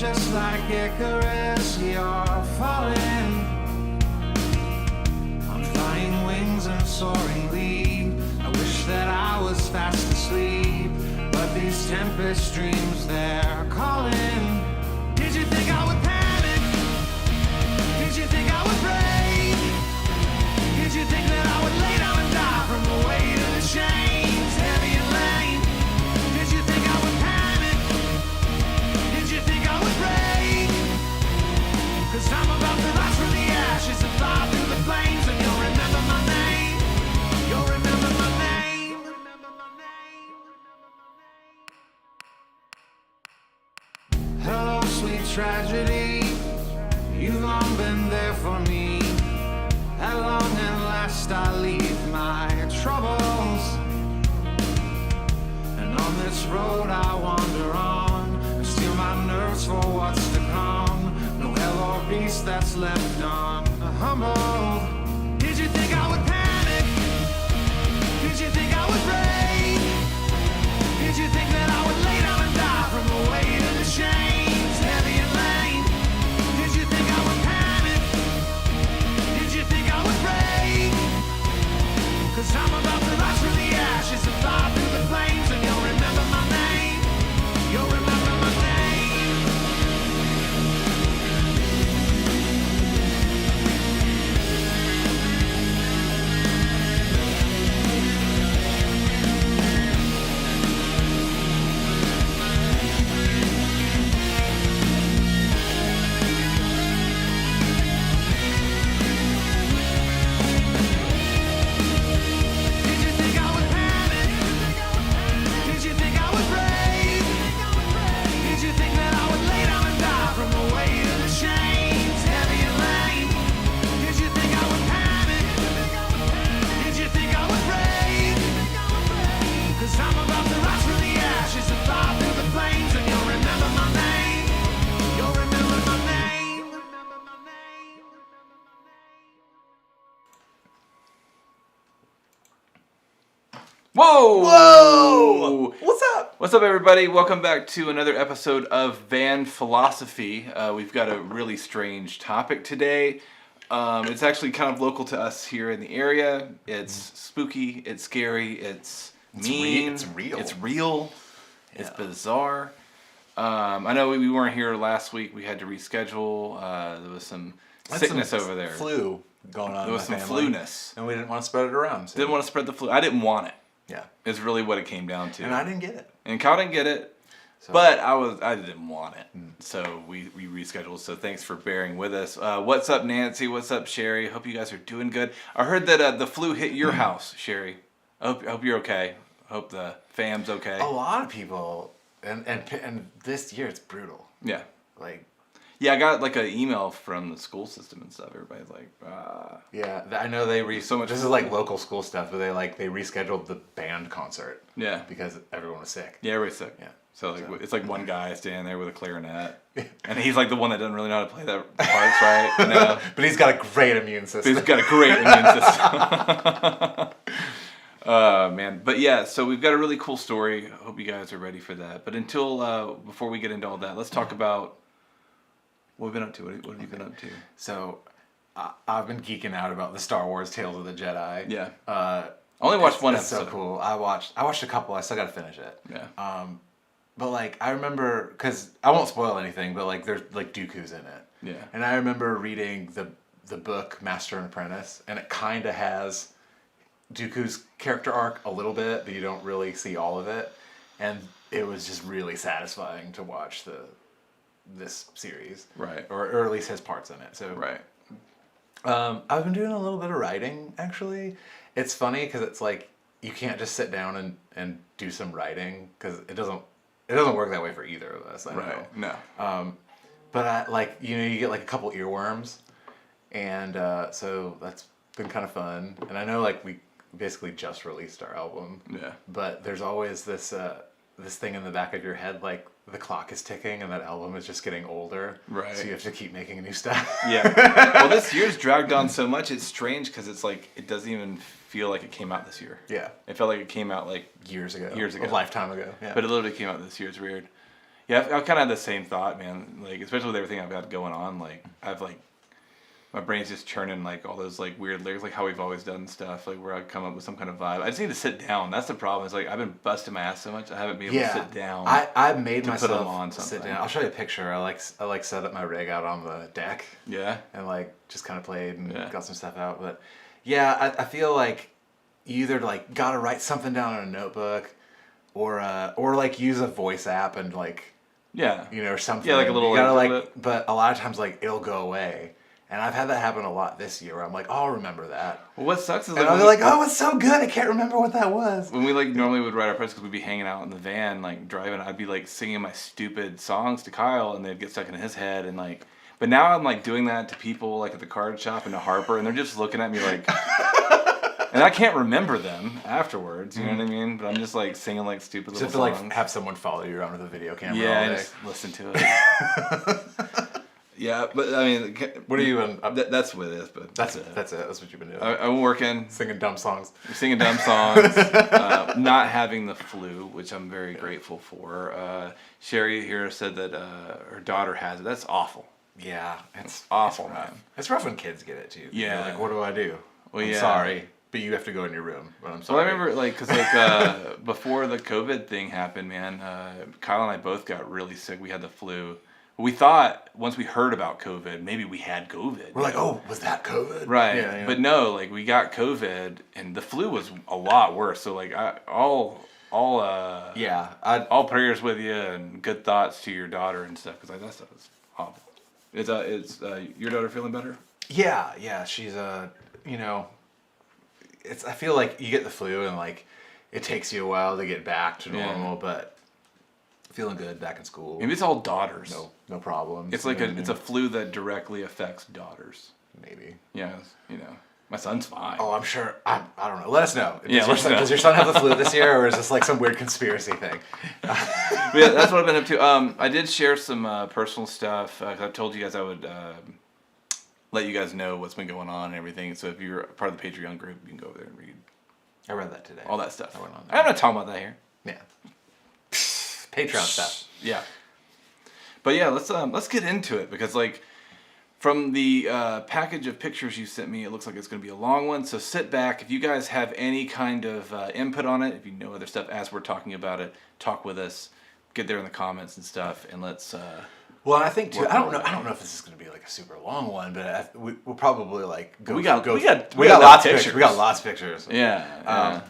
just like Icarus, you're falling on flying wings and soaring lead. I wish that I was fast asleep, but these tempest dreams, they're calling. Did you think I would panic? Did you think I would break? Did you think that I would lay down and die from the weight of the chains, heavy and lame? Did you think I would panic? Did you think I would break? 'Cause I'm about to rise from the ashes and fly through the flames, and you'll remember my name. You'll remember my name. Hello, sweet tragedy. You've long been there for me. At long and last I leave my troubles, and on this road I wander on, and steel my nerves for what's to come. No hell or beast that's left unhumbled. Did you think I would panic? Did you think I would break? Did you think that I would lay down and die from the weight of the chains, heavy and lame? Did you think I would panic? Did you think I would break? 'Cause I'm about to rise from the ashes and fly through the flames, and you'll remember my name. You'll remember my name. Did you think I would panic? Did you think I would break? Did you think that I would lay down and die from the weight of the chains, heavy and lame? Did you think I would panic? Did you think I would break? 'Cause I'm about to rise from the ashes and fly through the flames, and you'll remember my name. You'll remember my name. Whoa! Whoa! What's up? What's up, everybody? Welcome back to another episode of Van Philosophy. We've got a really strange topic today. It's actually kind of local to us here in the area. It's spooky, it's scary, it's mean. It's real. It's real. It's Yeah. bizarre. I know we weren't here last week. We had to reschedule. There was some sickness over there. Flu going on. There was in some my family, fluness. and we didn't want to spread it around. So. Didn't want to spread the flu. I didn't want it. Yeah, Is really what it came down to. and I didn't get it. And Kyle didn't get it, So. but I didn't want it, so we rescheduled. So thanks for bearing with us. What's up, Nancy? What's up, Sherry? Hope you guys are doing good. I heard that the flu hit your house, Sherry. I hope you're okay. Hope the fam's okay. A lot of people, and this year it's brutal. Yeah, Like, yeah. I got like an email from the school system and stuff. Everybody's like, yeah, I know they So much This is like local school stuff, but they rescheduled the band concert. yeah, because everyone was sick. yeah. Everybody's sick. Yeah. So like So- it's like one guy standing there with a clarinet, and he's like the one that doesn't really know how to play the parts right. You know? But he's got a great immune system. He's got a great immune system. Man. But yeah, so we've got a really cool story. I hope you guys are ready for that. But before we get into all that, let's talk about what we've been up to. What have you been up to? So, I've been geeking out about the Star Wars Tales of the Jedi. Yeah. I only watched one it's episode. so cool. I watched a couple. I still got to finish it. Yeah. But like I remember, because I won't spoil anything, but like there's like Dooku's in it. Yeah. And I remember reading the book Master and Apprentice, and it kind of has Dooku's character arc a little bit, but you don't really see all of it. And it was just really satisfying to watch this series. Right. Or at least his parts in it. So Right. I've been doing a little bit of writing, actually. It's funny because it's like you can't just sit down and do some writing, because it doesn't work that way for either of us. I know. Right. No. But I, like, you know, you get like a couple earworms, and so that's been kind of fun. And I know like we basically just released our album. Yeah. But there's always this thing in the back of your head, like the clock is ticking and that album is just getting older. Right. So you have to keep making new stuff. Yeah. Well, this year's dragged on so much. It's strange because it's like it doesn't even feel like it came out this year. Yeah. It felt like it came out like Years ago. Years ago. A lifetime ago. Yeah. But it literally came out this year. It's weird. Yeah, I've kind of had the same thought, man. Like, especially with everything I've got going on, like, I've, like, my brain's just churning, like, all those, like, weird lyrics, like how we've always done stuff, like, where I come up with some kind of vibe. I just need to sit down. That's the problem. It's like, I've been busting my ass so much, I haven't been able to sit down. I made to myself put them on sit something. down. I'll show you a picture. I like set up my rig out on the deck. Yeah? And, like, just kind of played and Yeah. got some stuff out. But, yeah, I feel like you either, like, got to write something down in a notebook or like, use a voice app and, like, Yeah. you know, or something. Yeah, like a little, you gotta, like, but a lot of times, like, it'll go away. And I've had that happen a lot this year where I'm like, oh, I'll remember that. Well, what sucks is, And like, I'll be like, oh, it's so good, I can't remember what that was. when we, like, normally would write our parts, because we'd be hanging out in the van, like, driving, I'd be, like, singing my stupid songs to Kyle, and they'd get stuck in his head, and, like, but now I'm, like, doing that to people, like, at the card shop and to Harper, and they're just looking at me like, and I can't remember them afterwards, you know what I mean? But I'm just, like, singing, like, stupid Just little have to, songs. like, have someone follow you around with a video camera Yeah, all and day. just listen to it. Yeah, but, I mean, What are you in? that's what it is, but That's it. That's what you've been doing. I'm working. Singing dumb songs. Singing dumb songs, not having the flu, which I'm very grateful for. Sherry here said that her daughter has it. That's awful. Yeah, it's awful, it's rough. man. It's rough when kids get it too. Yeah. You're like, what do I do? Well, I'm yeah. sorry, but you have to go in your room. But I'm So sorry. I remember, like, because, like, before the COVID thing happened, man, Kyle and I both got really sick. We had the flu. We thought, once we heard about COVID, maybe we had COVID. We're like, oh, was that COVID? Right. Yeah, yeah. But no, like, we got COVID, and the flu was a lot worse. So, like, all prayers with you and good thoughts to your daughter and stuff, because, like, that stuff is awful. Is your daughter feeling better? Yeah. She's you know, it's. I feel like you get the flu and like it takes you a while to get back to normal, but feeling good, back in school. Maybe it's all daughters. No problems. It's like it's a flu that directly affects daughters. Maybe. Yeah, you know, my son's fine. Oh, I'm sure. I don't know. Let us know. Yeah, Does your son have the flu this year, or is this like some weird conspiracy thing? But yeah, that's what I've been up to. I did share some personal stuff. 'Cause I've told you guys I would let you guys know what's been going on and everything. So if you're part of the Patreon group, you can go over there and read I read that today. all that stuff. I went on there. I'm not talking about that here. Yeah. Patreon stuff. Yeah. But yeah, let's get into it, because, like, from the package of pictures you sent me, it looks like it's going to be a long one. So sit back. If you guys have any kind of input on it, if you know other stuff as we're talking about it, talk with us. Get there in the comments and stuff, and let's. Well, and I think too. I don't know if this is going to be like a super long one, but we'll probably like go. We got lots lots of of pictures. We got lots of pictures. Yeah.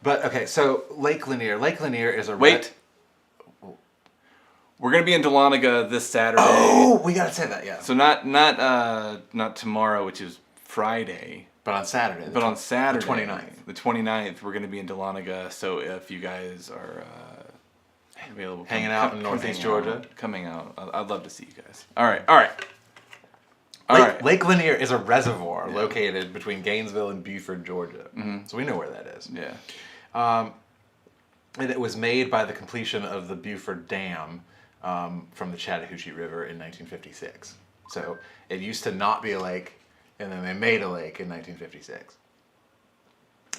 But okay, so Lake Lanier. Lake Lanier is a Wait. We're gonna be in Dahlonega this Saturday. Oh, we gotta say that, yeah. So not tomorrow, which is Friday. But on Saturday. But on Saturday, the 29th. The 29th, we're gonna be in Dahlonega. So if you guys are available, Hanging out in Northeast Georgia. Coming out, I'd love to see you guys. All right. Lake Lanier is a reservoir located between Gainesville and Beaufort, Georgia. Mm-hmm. So we know where that is. Yeah. And it was made by the completion of the Beaufort Dam from the Chattahoochee River in 1956. So it used to not be a lake, and then they made a lake in 1956.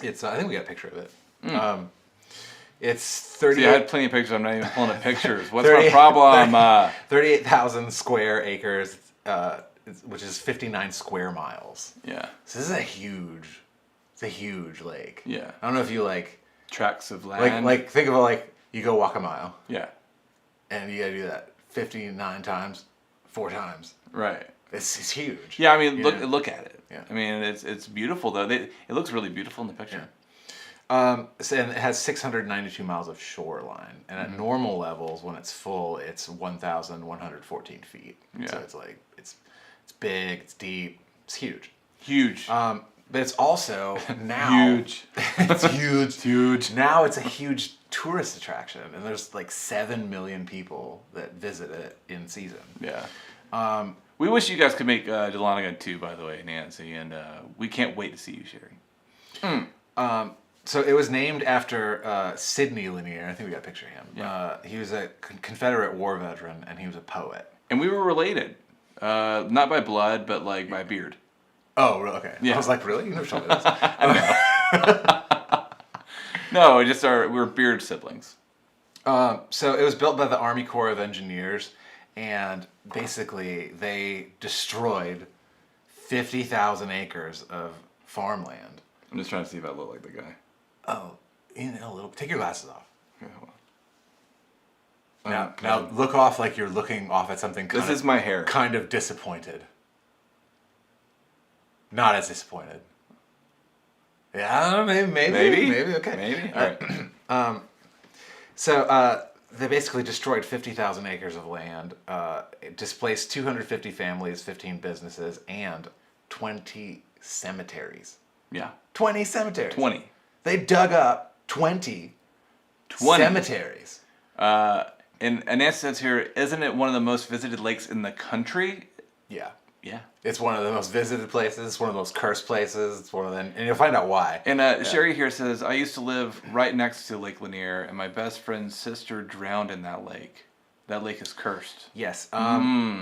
It's I think we got a picture of it. It's 30. See, I had plenty of pictures. I'm not even pulling up pictures. What's my problem? 38,000 square acres, which is 59 square miles. Yeah. So this is it's a huge lake. Yeah. I don't know if you like tracts of land. like think of it like you go walk a mile. Yeah. And you gotta do that 59 times, 4 times. Right. It's huge. Yeah, I mean, look at it. Yeah. I mean, it's beautiful though. It looks really beautiful in the picture. Yeah. And it has 692 miles of shoreline, and at normal levels, when it's full, it's 1,114 feet. Yeah. So it's like it's big, it's deep, it's huge. Huge. But it's also now Huge. It's huge. It's huge. Now it's a huge tourist attraction, and there's like 7 million people that visit it in season. Yeah. We wish you guys could make Dahlonega too, by the way, Nancy, and we can't wait to see you, Sherry. So it was named after Sidney Lanier. I think we got a picture of him. Yeah. He was a Confederate war veteran, and he was a poet. And we were related, not by blood, but like by beard. Oh, really? Okay. Yeah. I was like, really? You never told me this. No, we're beard siblings. So it was built by the Army Corps of Engineers, and basically they destroyed 50,000 acres of farmland. I'm just trying to see if I look like the guy. Oh, in a little. Take your glasses off. Okay, hold on. Now look off like you're looking off at something. This is my hair. Kind of disappointed. Not as disappointed. Yeah, maybe. Okay. Maybe. All right. So they basically destroyed 50,000 acres of land, it displaced 250 families, 15 businesses, and 20 cemeteries. Yeah. 20 cemeteries. 20. They dug up 20 cemeteries. And Nancy says here, isn't it one of the most visited lakes in the country? Yeah. Yeah. It's one of the most visited places. It's one of the most cursed places. It's one of them, and you'll find out why. And Sherry here says, I used to live right next to Lake Lanier, and my best friend's sister drowned in that lake. That lake is cursed. Yes. Someone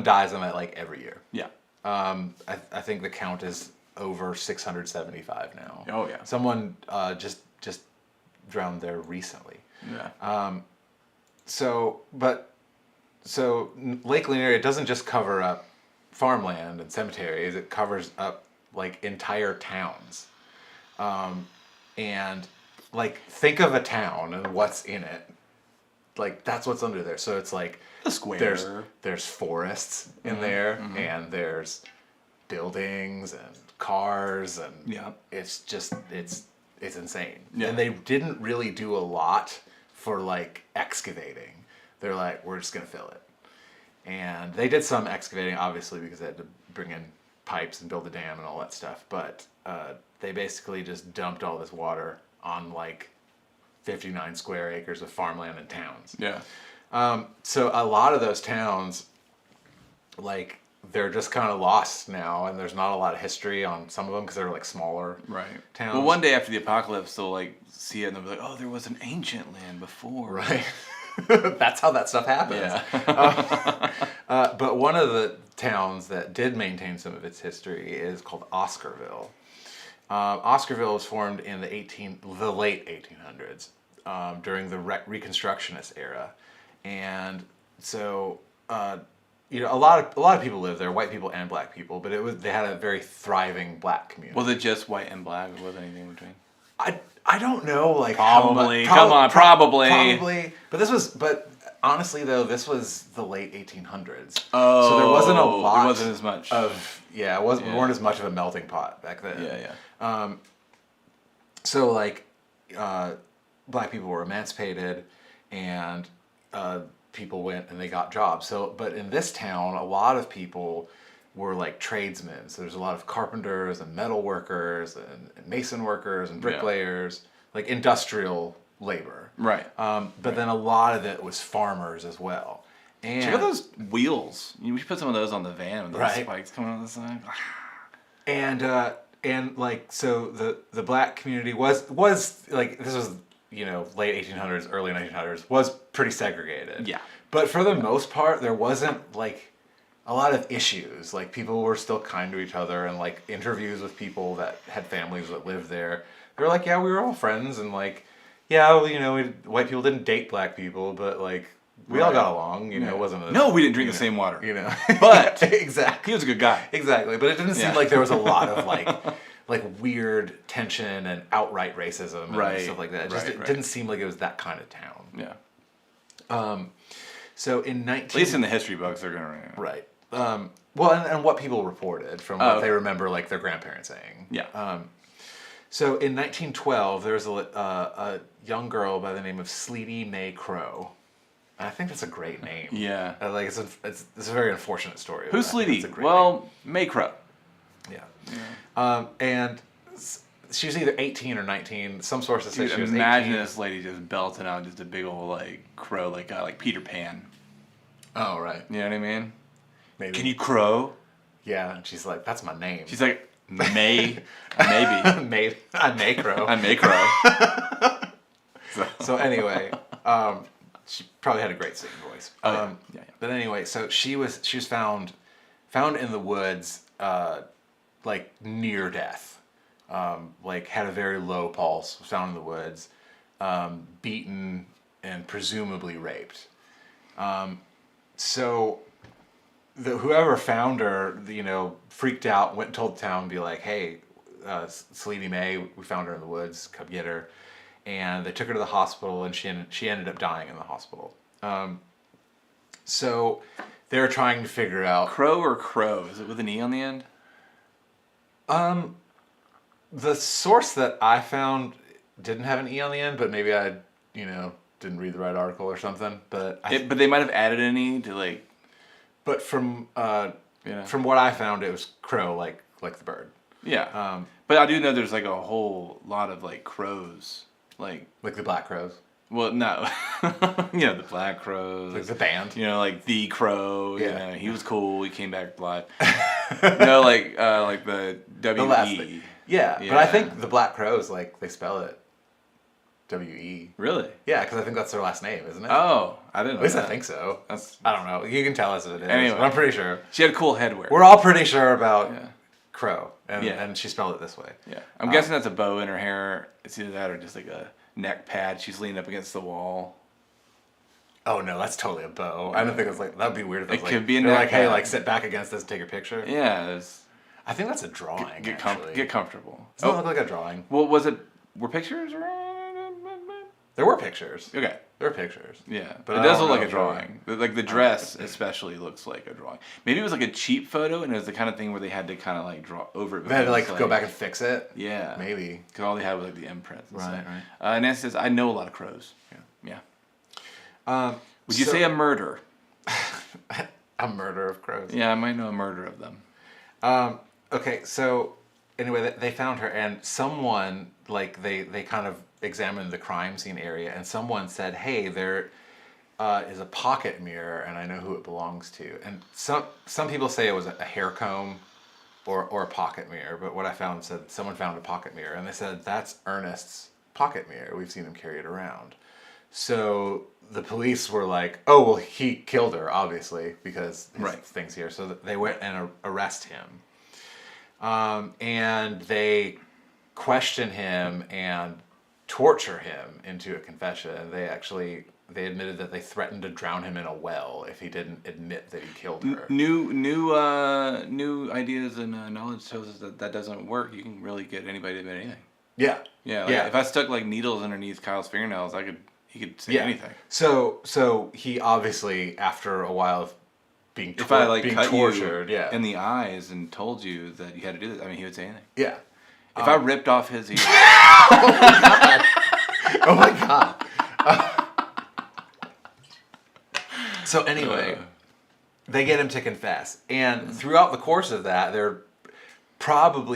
dies in that lake every year. Yeah. I think the count is over 675 now. Oh yeah. Someone just drowned there recently. Yeah. So Lake Lanier, it doesn't just cover up farmland and cemeteries, it covers up like entire towns. And like think of a town and what's in it. Like that's what's under there. So it's like The square. There's forests in there, and there's buildings and cars, and Yeah. it's just it's insane. Yeah. And they didn't really do a lot for like excavating. They're like, we're just gonna fill it. And they did some excavating, obviously, because they had to bring in pipes and build a dam and all that stuff. But they basically just dumped all this water on like 59 square acres of farmland and towns. Yeah. So a lot of those towns, like, they're just kind of lost now, and there's not a lot of history on some of them because they're like smaller towns. Well, one day after the apocalypse, they'll like see it and they'll be like, "Oh, there was an ancient land before." Right. That's how that stuff happens. Yeah. But one of the towns that did maintain some of its history is called Oscarville. Oscarville was formed in the late 1800s during the Reconstructionist era, and so a lot of people lived there, white people and black people, but they had a very thriving black community. Was it just white and black, or was there anything in between? I don't know, like probably. Probably. But honestly though, this was the late 1800s. Oh, so there wasn't a lot. There wasn't as much We weren't as much of a melting pot back then. Yeah. So like, black people were emancipated, and people went and they got jobs. So, but in this town, a lot of people were like tradesmen. So there's a lot of carpenters and metal workers and mason workers and bricklayers, like industrial labor. Right. But then a lot of it was farmers as well. And check out those wheels. We should put some of those on the van with those spikes coming on the side. And like, so the black community was like, this was, late 1800s, early 1900s, was pretty segregated. Yeah. But for the most part, there wasn't like a lot of issues. Like, people were still kind to each other, and like interviews with people that had families that lived there, they were like, yeah, we were all friends, and like, yeah, well, white people didn't date black people, but like, we all got along, it wasn't a... No, we didn't drink the same water. But... exactly. He was a good guy. Exactly. But it didn't seem like there was a lot of like weird tension and outright racism and stuff like that. It didn't seem like it was that kind of town. Yeah. So in At least in the history books, they're gonna... Right. Well, and what people reported from what they remember, like their grandparents saying. Yeah. So in 1912, there was a young girl by the name of Sleety Mae Crow. And I think that's a great name. Yeah. Like it's a very unfortunate story. Who's Sleety? Well, Maycrow. Yeah. And she was either 18 or 19. Some sources say she was 18. Imagine this lady just belting out just a big old like crow, like Peter Pan. Oh right. You know what I mean? Maybe. Can you crow? Yeah. And she's like, that's my name. She's like, maybe. I may crow. I may crow. So anyway, she probably had a great singing voice. Yeah. But anyway, so she was found in the woods, like near death. Like had a very low pulse. Was found in the woods. beaten, and presumably raped. So whoever found her, freaked out, went and told the town, be like, hey, Sleety May, we found her in the woods, come get her. And they took her to the hospital, and she ended up dying in the hospital. So they're trying to figure out... Crow or Crow? Is it with an E on the end? The source that I found didn't have an E on the end, but maybe I, didn't read the right article or something. But but they might have added an E to like... But from what I found, it was crow, like the bird. Yeah. But I do know there's like a whole lot of like crows, like the Black Crows. Well, no, the Black Crows, Like the band. Like the Crow. Yeah. He was cool. He came back alive. No, like the W-E. The last thing. Yeah, but I think the Black Crows, they spell it W-E. Really? Yeah, because I think that's their last name, isn't it? Oh, I didn't know. At least that. I think so. That's... I don't know. You can tell us if it is. Anyway. But I'm pretty sure. She had cool headwear. We're all pretty sure about Crow, and she spelled it this way. Yeah, I'm guessing that's a bow in her hair. It's either that or just like a neck pad. She's leaning up against the wall. Oh no, that's totally a bow. I don't think it's that'd be weird if it could be a they're neck hey, pad. sit back against this and take a picture. Yeah, I think that's a drawing. get comfortable. Doesn't it look like a drawing? Well, were pictures? There were pictures. Okay. There were pictures. Yeah, but it I does don't look like know a drawing. Like the dress, especially, looks like a drawing. Maybe it was like a cheap photo, and it was the kind of thing where they had to kind of draw over it. They had to go back and fix it. Yeah, maybe because all they had was like the imprints. And right. Nancy says, "I know a lot of crows." Yeah. Would you say a murder? A murder of crows. Yeah, I might know a murder of them. Okay, so anyway, they found her, and someone they kind of examined the crime scene area, and someone said, "Hey, there is a pocket mirror, and I know who it belongs to." And some people say it was a hair comb or a pocket mirror, but what I found said someone found a pocket mirror, and they said that's Ernest's pocket mirror. We've seen him carry it around. So the police were like, "Oh, well, he killed her, obviously, because his thing's here." So they went and arrest him, and they question him and torture him into a confession. They admitted that they threatened to drown him in a well if he didn't admit that he killed her. New ideas and knowledge tells us that doesn't work. You can really get anybody to admit anything. Yeah. If I stuck needles underneath Kyle's fingernails, he could say anything. So he obviously, after a while of being cut tortured, you in the eyes and told you that you had to do this, he would say anything. Yeah. If I ripped off his ear. Oh my god. So anyway, they get him to confess, and throughout the course of that,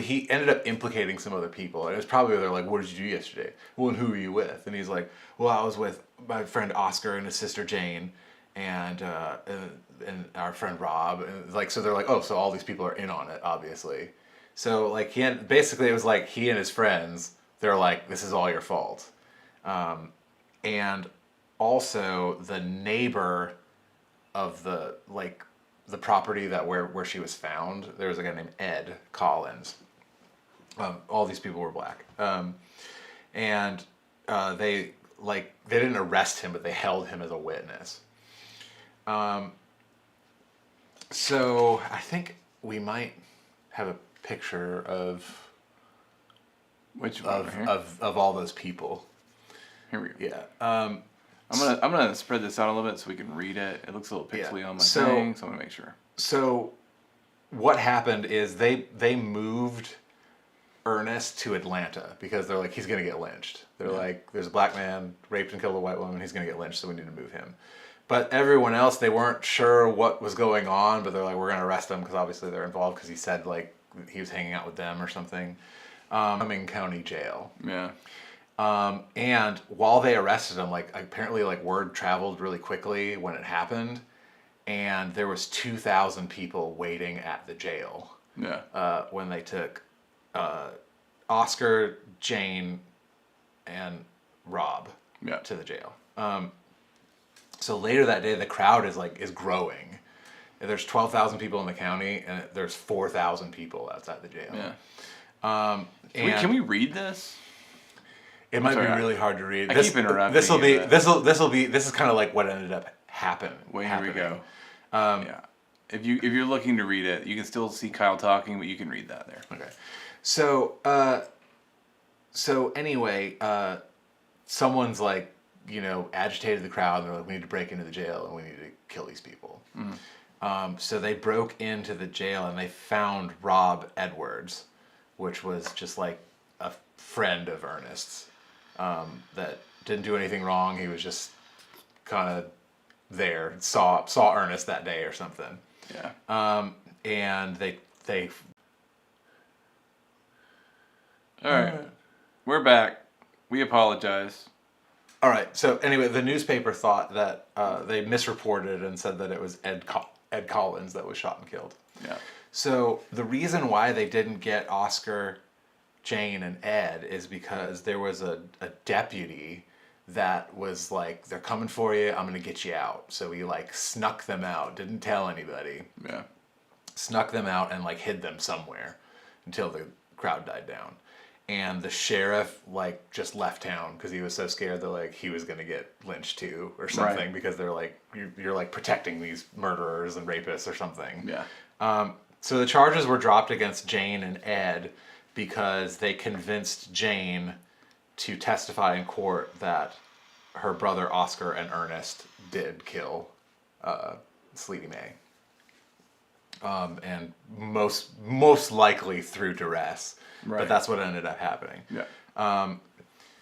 he ended up implicating some other people, and it was probably they're like, "What did you do yesterday?" "Well, and who were you with?" And he's like, "Well, I was with my friend Oscar and his sister Jane, and our friend Rob." And so they're like, "Oh, so all these people are in on it, obviously." So basically it was like he and his friends, they're like, "This is all your fault," and also the neighbor of the property where she was found, there was a guy named Ed Collins. All these people were black, and they didn't arrest him, but they held him as a witness. So I think we might have a picture of which one of all those people. Here we go. Yeah. I'm gonna spread this out a little bit so we can read it. It looks a little pixely on my thing, so I'm gonna make sure. So what happened is they moved Ernest to Atlanta because they're like, he's gonna get lynched. They're like, there's a black man raped and killed a white woman, he's gonna get lynched, so we need to move him. But everyone else, they weren't sure what was going on, but they're like, we're gonna arrest him because obviously they're involved because he said he was hanging out with them or something. Cumming County Jail. Yeah. And while they arrested him, apparently word traveled really quickly when it happened, and there was 2,000 people waiting at the jail. Yeah. When they took Oscar, Jane, and Rob to the jail. So later that day, the crowd is growing. There's 12,000 people in the county, and there's 4,000 people outside the jail. Yeah. Can we read this? It might Sorry, be really hard to read. I keep interrupting This will you, be. but- This is kind of like what ended up happening. Well, here we go. Yeah. If you're looking to read it, you can still see Kyle talking, but you can read that there. Okay. So anyway, someone's like, agitated the crowd, and they're like, we need to break into the jail and we need to kill these people. So they broke into the jail and they found Rob Edwards, which was just like a friend of Ernest's, that didn't do anything wrong. He was just kind of there, saw Ernest that day or something. Yeah. And they All right. We're back. We apologize. All right. So anyway, the newspaper thought that they misreported and said that it was Ed Collins that was shot and killed. Yeah. So the reason why they didn't get Oscar, Jane, and Ed is because there was a deputy that was like, they're coming for you, I'm going to get you out. So he like snuck them out, didn't tell anybody. Yeah. Snuck them out and like hid them somewhere until the crowd died down. And the sheriff like just left town because he was so scared that like he was gonna get lynched too or something, Right. because they're like, you're like protecting these murderers and rapists or something. Yeah. So the charges were dropped against Jane and Ed because they convinced Jane to testify in court that her brother Oscar and Ernest did kill Sleety May. And most likely through duress. Right. But that's what ended up happening. Yeah.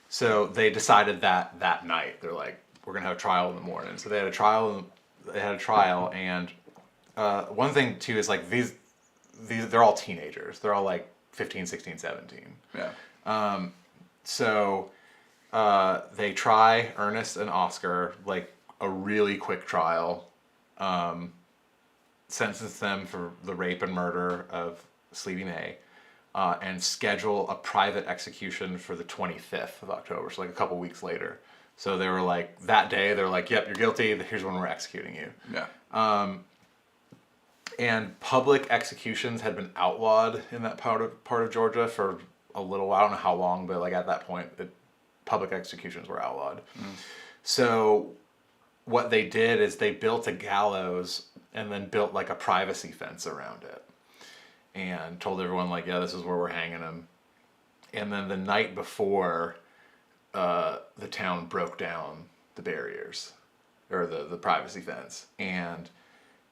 So they decided that night, they're like, we're gonna have a trial in the morning. So they had a trial. And one thing too is like these they're all teenagers. They're all like 15, 16, 17. Yeah. So they try Ernest and Oscar like a really quick trial. Sentence them for the rape and murder of Sleety May. And schedule a private execution for the 25th of October, so like a couple weeks later. So they were like, that day, they're like, yep, you're guilty, here's when we're executing you. Yeah. And public executions had been outlawed in that part of Georgia for a little while. I don't know how long, but like at that point, public executions were outlawed. So what they did is they built a gallows and then built like a privacy fence around it. And told everyone like, yeah, this is where we're hanging him. And then the night before, the town broke down the barriers, or the privacy fence, and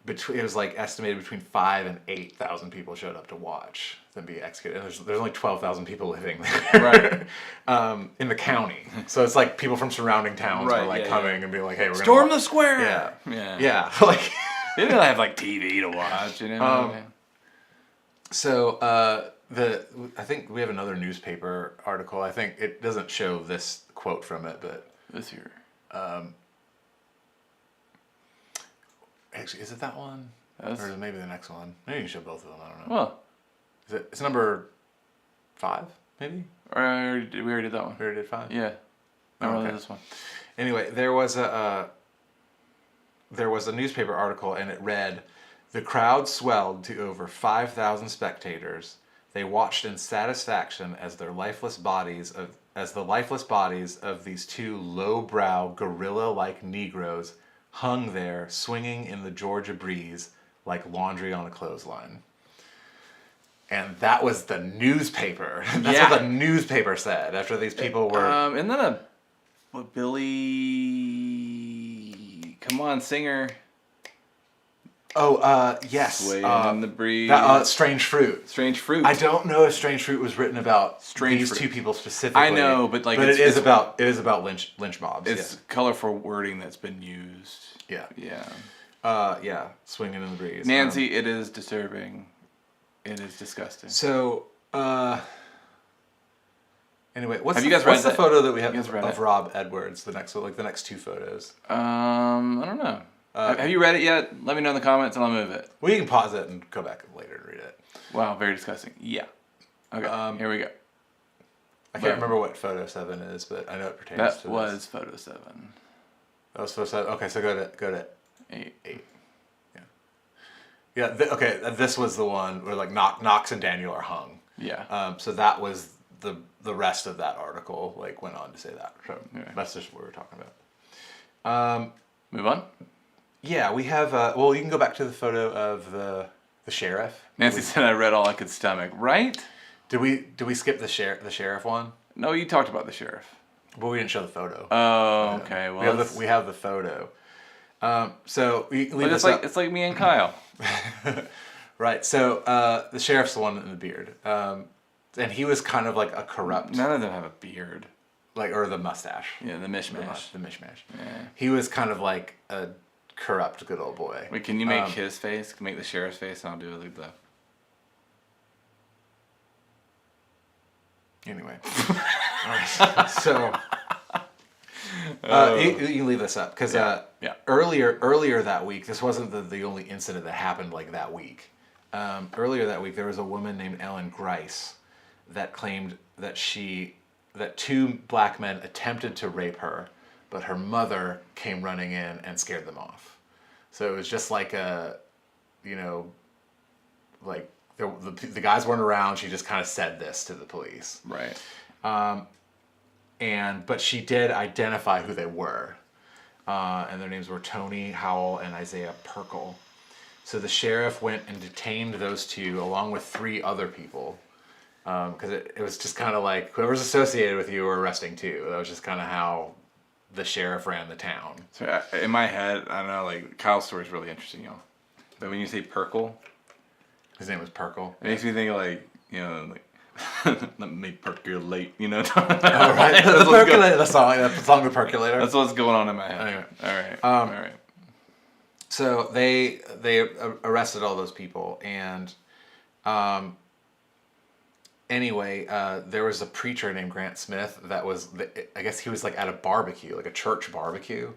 it was like estimated between 5,000 and 8,000 people showed up to watch them be executed. And there's only 12,000 people living there, Right. In the county. So it's like people from surrounding towns Right, were like yeah, coming and being like, hey, we're Storm gonna the square. Yeah. Yeah. Yeah. Like. They didn't have like TV to watch, you know. So I think we have another newspaper article. I think it doesn't show this quote from it, but This here. actually, is it that one? That's- Or is it maybe the next one? Maybe you can show both of them. I don't know. Well, It's number 5, maybe? we already did that one. We already did 5? Yeah. I Oh, remember okay. this one. Anyway, there was a newspaper article, and it read, "The crowd swelled to over 5,000 spectators. They watched in satisfaction as the lifeless bodies of these two low-brow, gorilla-like Negroes hung there, swinging in the Georgia breeze like laundry on a clothesline." And that was the newspaper. That's Yeah. what the newspaper said after these people were. And then Billy, come on, singer. Yes. Swaying in the breeze. Strange Fruit. Strange Fruit. I don't know if Strange Fruit was written about Strange these Fruit. two people specifically. I know, but like it it's is about lynch mobs. It's colorful wording that's been used. Yeah. Yeah. Swinging in the breeze. Nancy, it is disturbing. It is disgusting. So, anyway, what's Have the, you guys what's read the it? photo that we have You guys read of it? Rob Edwards? The next 2 photos. I don't know. Have you read it yet? Let me know in the comments and I'll move it. Well, you can pause it and go back later and read it. Wow, very disgusting. Yeah. Okay, here we go. I can't remember what photo 7 is, but I know it pertains That to was this. photo 7. That was photo 7. Okay, so go to 8. 8. Yeah. Okay, this was the one where like Knox and Daniel are hung. Yeah. So that was the rest of that article like went on to say that. So that's just what we were talking about. Move on. Yeah, we have. Well, you can go back to the photo of the sheriff. Nancy said I read all I could stomach. Right? Did we skip the sheriff one? No, you talked about the sheriff. But we didn't show the photo. Oh, okay. Well, we have the photo. So we leave it's this up. it's like me and Kyle. Right. So the sheriff's the one in the beard, and he was kind of like a corrupt. None of them have a beard. Or the mustache. Yeah, the mishmash. The mishmash. Yeah. He was kind of like a corrupt good old boy. Wait, can you make his face? Can you make the sheriff's face, and I'll do like the. Anyway. All right. So. You can leave this up because earlier that week, this wasn't the only incident that happened like that week. Earlier that week, there was a woman named Ellen Grice that claimed that two black men attempted to rape her, but her mother came running in and scared them off. So it was just like like the guys weren't around. She just kind of said this to the police. Right. But she did identify who they were, and their names were Tony Howell and Isaiah Perkle. So the sheriff went and detained those two along with 3 other people, because it was just kind of like whoever's associated with you were arresting too. That was just kind of how the sheriff ran the town. So in my head, I don't know, like Kyle's story is really interesting, y'all. But when you say Perkle, his name was Perkle. It makes me think of like let me percolate, Oh, right. The song, The Percolator. That's what's going on in my head. Anyway. All right. So they arrested all those people, and anyway, there was a preacher named Grant Smith that was, I guess he was like at a barbecue, like a church barbecue,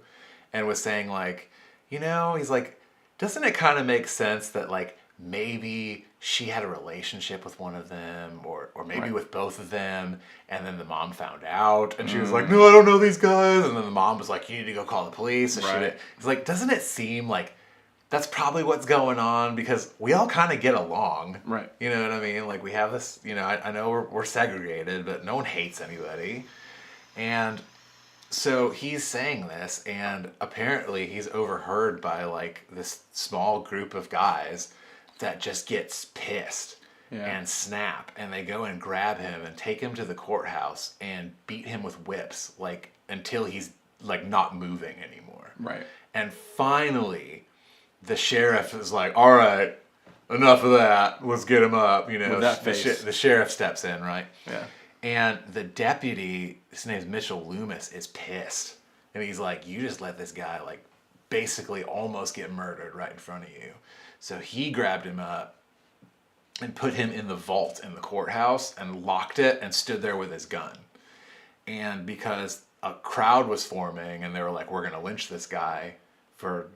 and was saying like, he's like, doesn't it kind of make sense that like maybe she had a relationship with one of them, or maybe with both of them, and then the mom found out, and she was like, no, I don't know these guys, and then the mom was like, you need to go call the police. So he's like, doesn't it seem like that's probably what's going on, because we all kind of get along, right? You know what I mean? Like we have this, I know we're segregated, but no one hates anybody, and so he's saying this, and apparently he's overheard by like this small group of guys that just gets pissed and snap, and they go and grab him and take him to the courthouse and beat him with whips like until he's like not moving anymore. Right. And finally the sheriff is like, all right, enough of that, let's get him up, With that face. The sheriff steps in, right? Yeah. And the deputy, his name's Mitchell Loomis, is pissed, and he's like, you just let this guy like basically almost get murdered right in front of you. So he grabbed him up and put him in the vault in the courthouse and locked it and stood there with his gun. And because a crowd was forming and they were like, we're going to lynch this guy for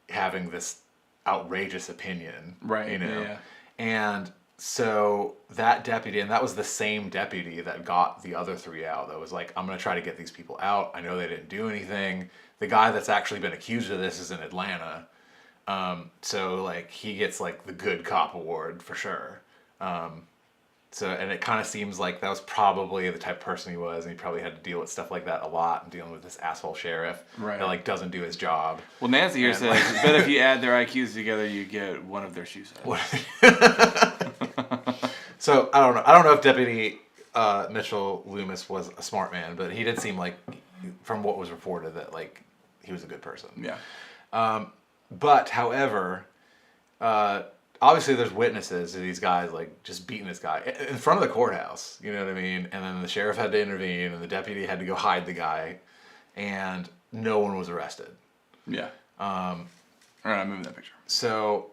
having this outrageous opinion. Right. Yeah. And so that deputy, and that was the same deputy that got the other 3 out, that was like, I'm going to try to get these people out. I know they didn't do anything. The guy that's actually been accused of this is in Atlanta. So like he gets like the good cop award for sure. And it kind of seems like that was probably the type of person he was, and he probably had to deal with stuff like that a lot, and dealing with this asshole sheriff that like doesn't do his job. Well, Nancy here says, but if you add their IQs together, you get one of their shoe sizes. So I don't know if Deputy Mitchell Loomis was a smart man, but he did seem like, from what was reported, that like he was a good person. Yeah. But however, obviously there's witnesses to these guys like just beating this guy in front of the courthouse. You know what I mean? And then the sheriff had to intervene, and the deputy had to go hide the guy, and no one was arrested. Yeah. All right, I'm moving that picture. So,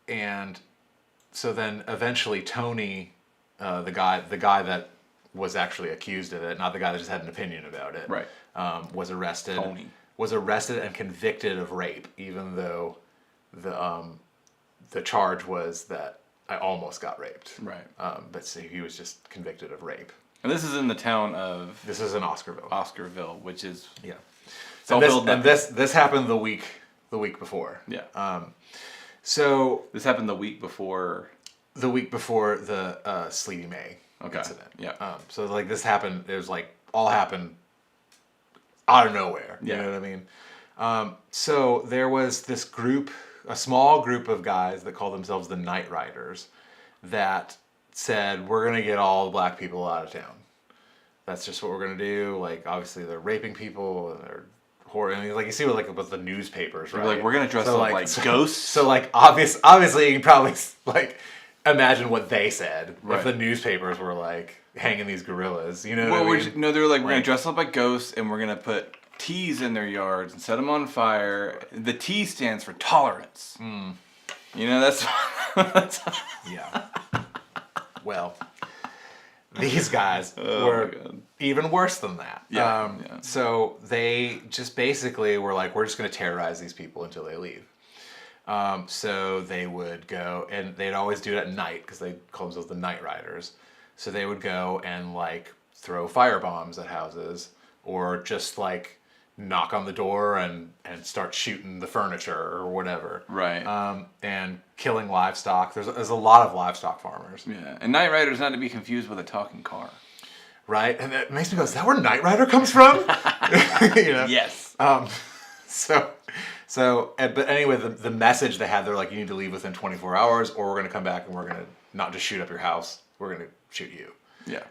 and so then eventually Tony, the guy that was actually accused of it, not the guy that just had an opinion about it, right, was arrested. Tony was arrested and convicted of rape, even though the charge was that I almost got raped. Right. But so he was just convicted of rape. And this is in the town of... This is in Oscarville. Oscarville, which is... Yeah. And this happened the week before. Yeah. So... This happened the week before... The week before the Sleepy May. incident. Yeah. So like this happened. It was like all happened out of nowhere. Yeah. You know what I mean? So there was this group, a small group of guys that called themselves the Night Riders, that said, we're gonna get all the black people out of town. That's just what we're gonna do. Like obviously they're raping people and they're horror. I mean, like you see with the newspapers, right? Like we're gonna dress up like ghosts. So like obviously you can probably like imagine what they said Right. if the newspapers were like hanging these gorillas. You know Well, what I mean? they were like, we're gonna dress up like ghosts and we're gonna put T's in their yards and set them on fire. The T stands for tolerance. You know, that's Yeah. Well, these guys Oh, were my God. even worse than that. Yeah, So they just basically were like, we're just going to terrorize these people until they leave. So they would go, and they'd always do it at night because they call themselves the Night Riders. So they would go and like throw firebombs at houses, or just like knock on the door and start shooting the furniture or whatever. Right. And killing livestock. There's a lot of livestock farmers. Yeah, and Night Rider's not to be confused with a talking car. Right? And it makes me go, is that where Night Rider comes from? You know? Yes. But anyway, the message they had, they're like, you need to leave within 24 hours or we're going to come back and we're going to not just shoot up your house, we're going to shoot you. Yeah.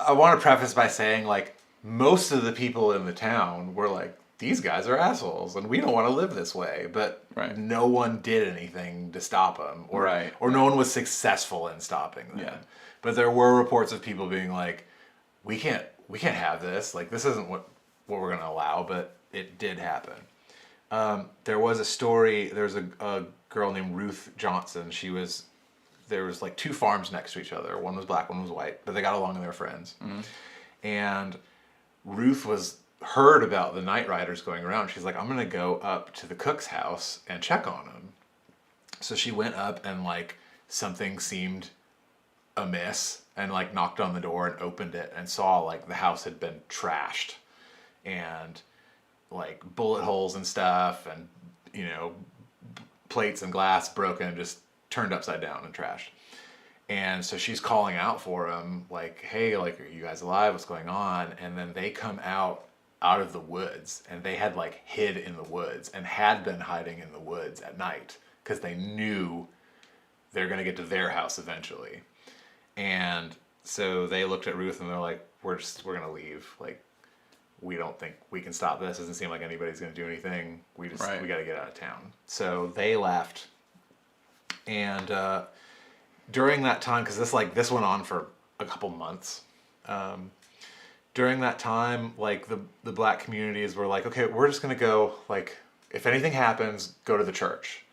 I want to preface by saying, like, most of the people in the town were like, these guys are assholes and we don't want to live this way. But Right. no one did anything to stop them. Or, Right. or no one was successful in stopping them. Yeah. But there were reports of people being like, we can't have this. Like, this isn't what we're going to allow. But it did happen. There was a story, there's a girl named Ruth Johnson. There was like two farms next to each other. One was black, one was white, but they got along and they were friends. Mm-hmm. And Ruth heard about the Night Riders going around. She's like, I'm gonna go up to the cook's house and check on them. So she went up and like something seemed amiss and like knocked on the door and opened it and saw like the house had been trashed and like bullet holes and stuff and, you know, plates and glass broken, just turned upside down and trashed. And so she's calling out for him, like, hey, like, are you guys alive? What's going on? And then they come out of the woods, and they had like hid in the woods and had been hiding in the woods at night because they knew they're going to get to their house eventually. And so they looked at Ruth and they're like, we're going to leave. Like, we don't think we can stop this. Doesn't seem like anybody's going to do anything. We got to get out of town. So they left. And during that time, because this went on for a couple months. During that time, like the black communities were like, okay, we're just going to go, like, if anything happens, go to the church.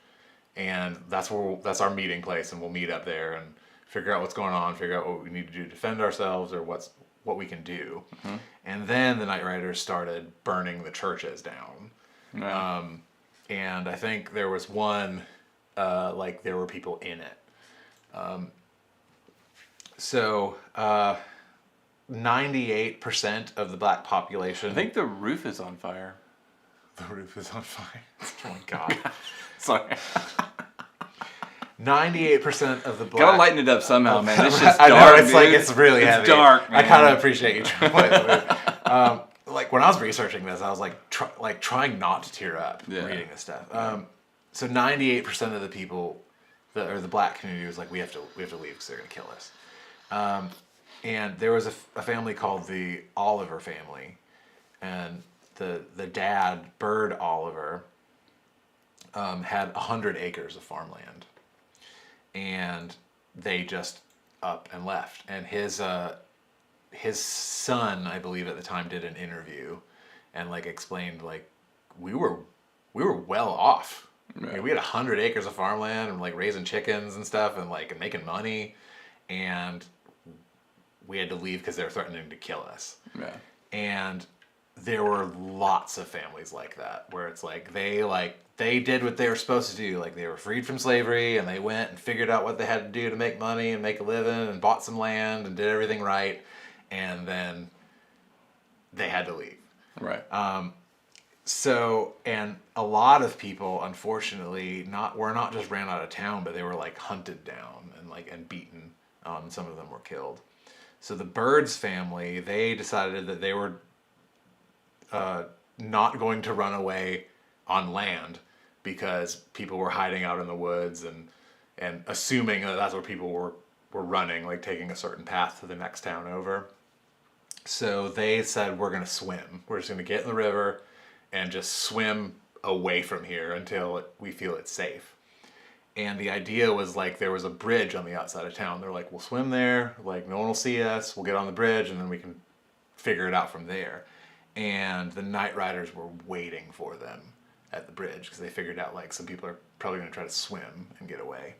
And that's our meeting place, and we'll meet up there and figure out what's going on, figure out what we need to do to defend ourselves or what we can do. Mm-hmm. And then the Night Riders started burning the churches down. Yeah. And I think there was one, like there were people in it. So 98% of the black population. I think the roof is on fire. The roof is on fire. Oh my God. Sorry. 98% of the black. Gotta lighten it up somehow, man. It's just I dark. know, it's dude. like, it's really heavy. It's dark, man. I kind of appreciate you trying to lighten it up. Like when I was researching this, I was like, trying not to tear up reading this stuff. So 98% of the people, or the black community, was like, we have to leave because they're gonna kill us. And there was a family called the Oliver family, and the dad, Bird Oliver, had 100 acres of farmland, and they just up and left. And his son, I believe at the time, did an interview and like explained like we were well off. Right. I mean, we had 100 acres of farmland and like raising chickens and stuff and like making money, and we had to leave because they were threatening to kill us. Yeah. And there were lots of families like that where it's like they did what they were supposed to do. Like they were freed from slavery and they went and figured out what they had to do to make money and make a living and bought some land and did everything right. And then they had to leave. Right. So, and a lot of people, unfortunately, were not just ran out of town, but they were like hunted down and beaten. Some of them were killed. So the Birds family, they decided that they were not going to run away on land because people were hiding out in the woods and assuming that that's where people were running, like taking a certain path to the next town over. So they said, we're going to swim. We're just going to get in the river and just swim away from here until we feel it's safe. And the idea was like there was a bridge on the outside of town. They're like, we'll swim there, like no one will see us, we'll get on the bridge and then we can figure it out from there. And the Night Riders were waiting for them at the bridge because they figured out like some people are probably going to try to swim and get away.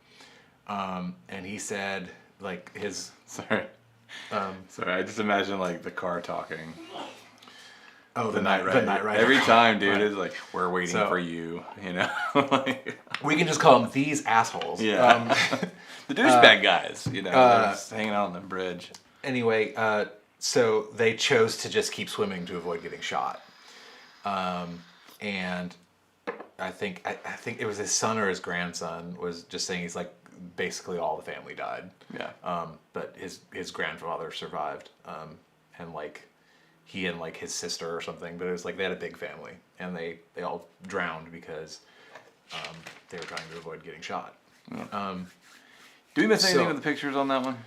And he said like his... Sorry, I just imagine like the car talking. Oh, the Night Rider. The Night Rider. Every time, dude, Right. It's like, we're waiting for you, you know? Like, we can just call them these assholes. yeah. The douchebag guys, you know, they're just hanging out on the bridge. Anyway, so they chose to just keep swimming to avoid getting shot. And I think it was his son or his grandson was just saying he's like, basically all the family died. Yeah. But his grandfather survived. And like, he and like his sister or something, but it was like they had a big family and they all drowned because they were trying to avoid getting shot. Yeah. Do we miss anything with the pictures on that one?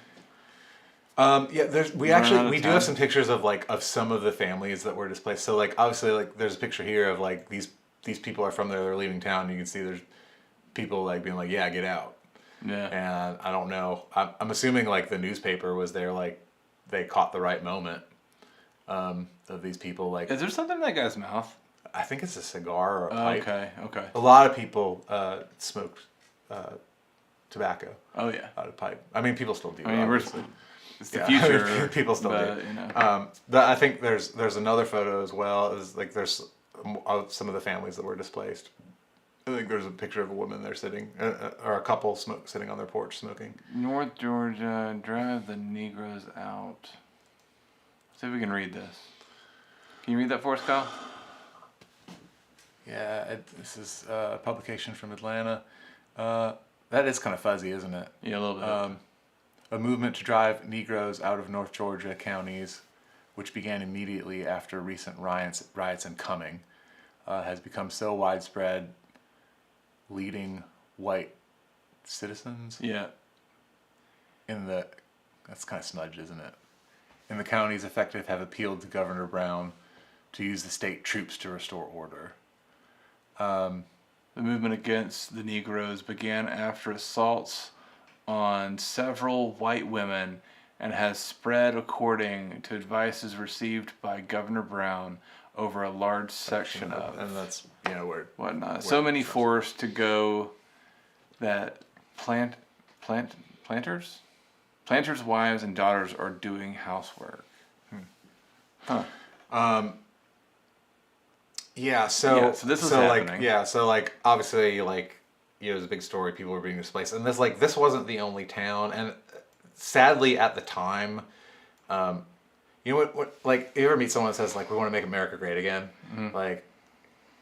Yeah, we do have some pictures of some of the families that were displaced. So like obviously like there's a picture here of like these people are from there, they're leaving town, and you can see there's people like being like, yeah, get out. Yeah. And I don't know. I'm assuming like the newspaper was there, like they caught the right moment. Of these people, like, is there something in that guy's mouth? I think it's a cigar or a pipe. Okay. A lot of people smoked tobacco. Oh yeah. Out of pipe. I mean, people still do. I mean, obviously. it's the future. People still do. You know. I think there's another photo as well. Is like there's some of the families that were displaced. I think there's a picture of a woman there sitting, or a couple sitting on their porch smoking. North Georgia, drive the Negroes out. See if we can read this. Can you read that for us, Kyle? Yeah, this is a publication from Atlanta. That is kind of fuzzy, isn't it? Yeah, a little bit. A movement to drive Negroes out of North Georgia counties, which began immediately after recent riots in Cumming, has become so widespread, leading white citizens Yeah. that's kind of smudged, isn't it? In the counties affected have appealed to Governor Brown to use the state troops to restore order. The movement against the Negroes began after assaults on several white women and has spread according to advices received by Governor Brown over a large section of, and that's where whatnot. So many forced to go that planters' wives and daughters are doing housework. Huh. Yeah, so this was happening. Obviously it was a big story, people were being displaced, and this wasn't the only town, and sadly at the time, you know what like you ever meet someone that says like we want to make America great again? Mm-hmm. Like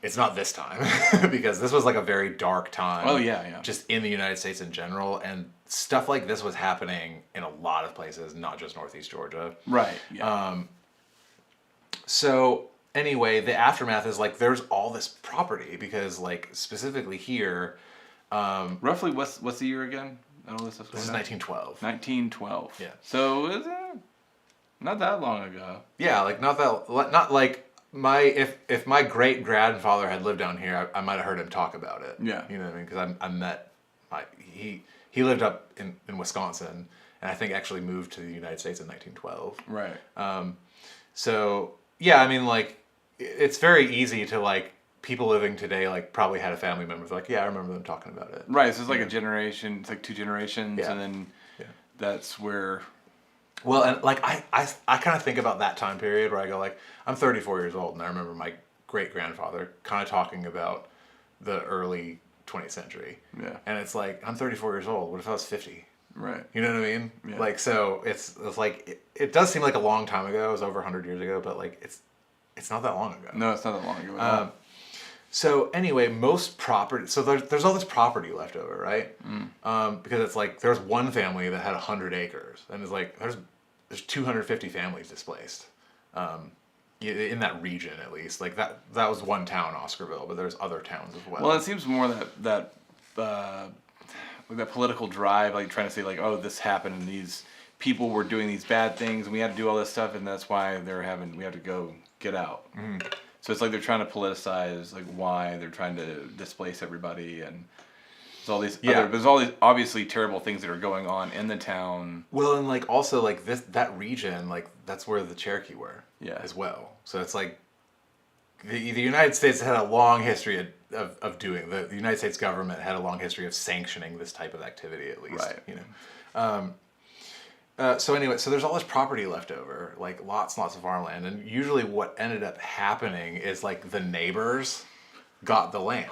it's not this time because this was like a very dark time. Oh yeah. Just in the United States in general, and stuff like this was happening in a lot of places, not just Northeast Georgia. Right. Yeah. So anyway, the aftermath is like there's all this property because like specifically here, roughly what's the year again? This is 1912. 1912. Yeah. So is it not that long ago? Yeah, like not like if my great grandfather had lived down here, I might have heard him talk about it. Yeah. You know what I mean? Because I met he lived up in Wisconsin, and I think actually moved to the United States in 1912. Right. So yeah, I mean like it's very easy to like people living today like probably had a family member like yeah I remember them talking about it. Right. So it's like a generation. It's like two generations, Yeah. and then that's where. Well, and like I kind of think about that time period where I go like I'm 34 years old and I remember my great grandfather kind of talking about the early 20th century. Yeah. And it's like I'm 34 years old. What if I was 50? Right. You know what I mean? Yeah. Like so it's like it does seem like a long time ago. It was over 100 years ago, but like it's not that long ago. No, it's not that long ago. So anyway, most property. So there's all this property left over, right? Because it's like there's one family that had 100 acres, and it's like there's 250 families displaced, in that region at least. Like that was one town, Oscarville, but there's other towns as well. Well, it seems more that political drive, like trying to say like, oh, this happened and these people were doing these bad things and we had to do all this stuff and that's why we have to go get out. So it's like they're trying to politicize like why they're trying to displace everybody, and there's all these obviously terrible things that are going on in the town. Well, and like also like that region, like that's where the Cherokee were as well. So it's like the United States had a long history of doing the United States government had a long history of sanctioning this type of activity, at least. Right. You know. So anyway, so there's all this property left over, like lots and lots of farmland, and usually what ended up happening is like the neighbors got the land,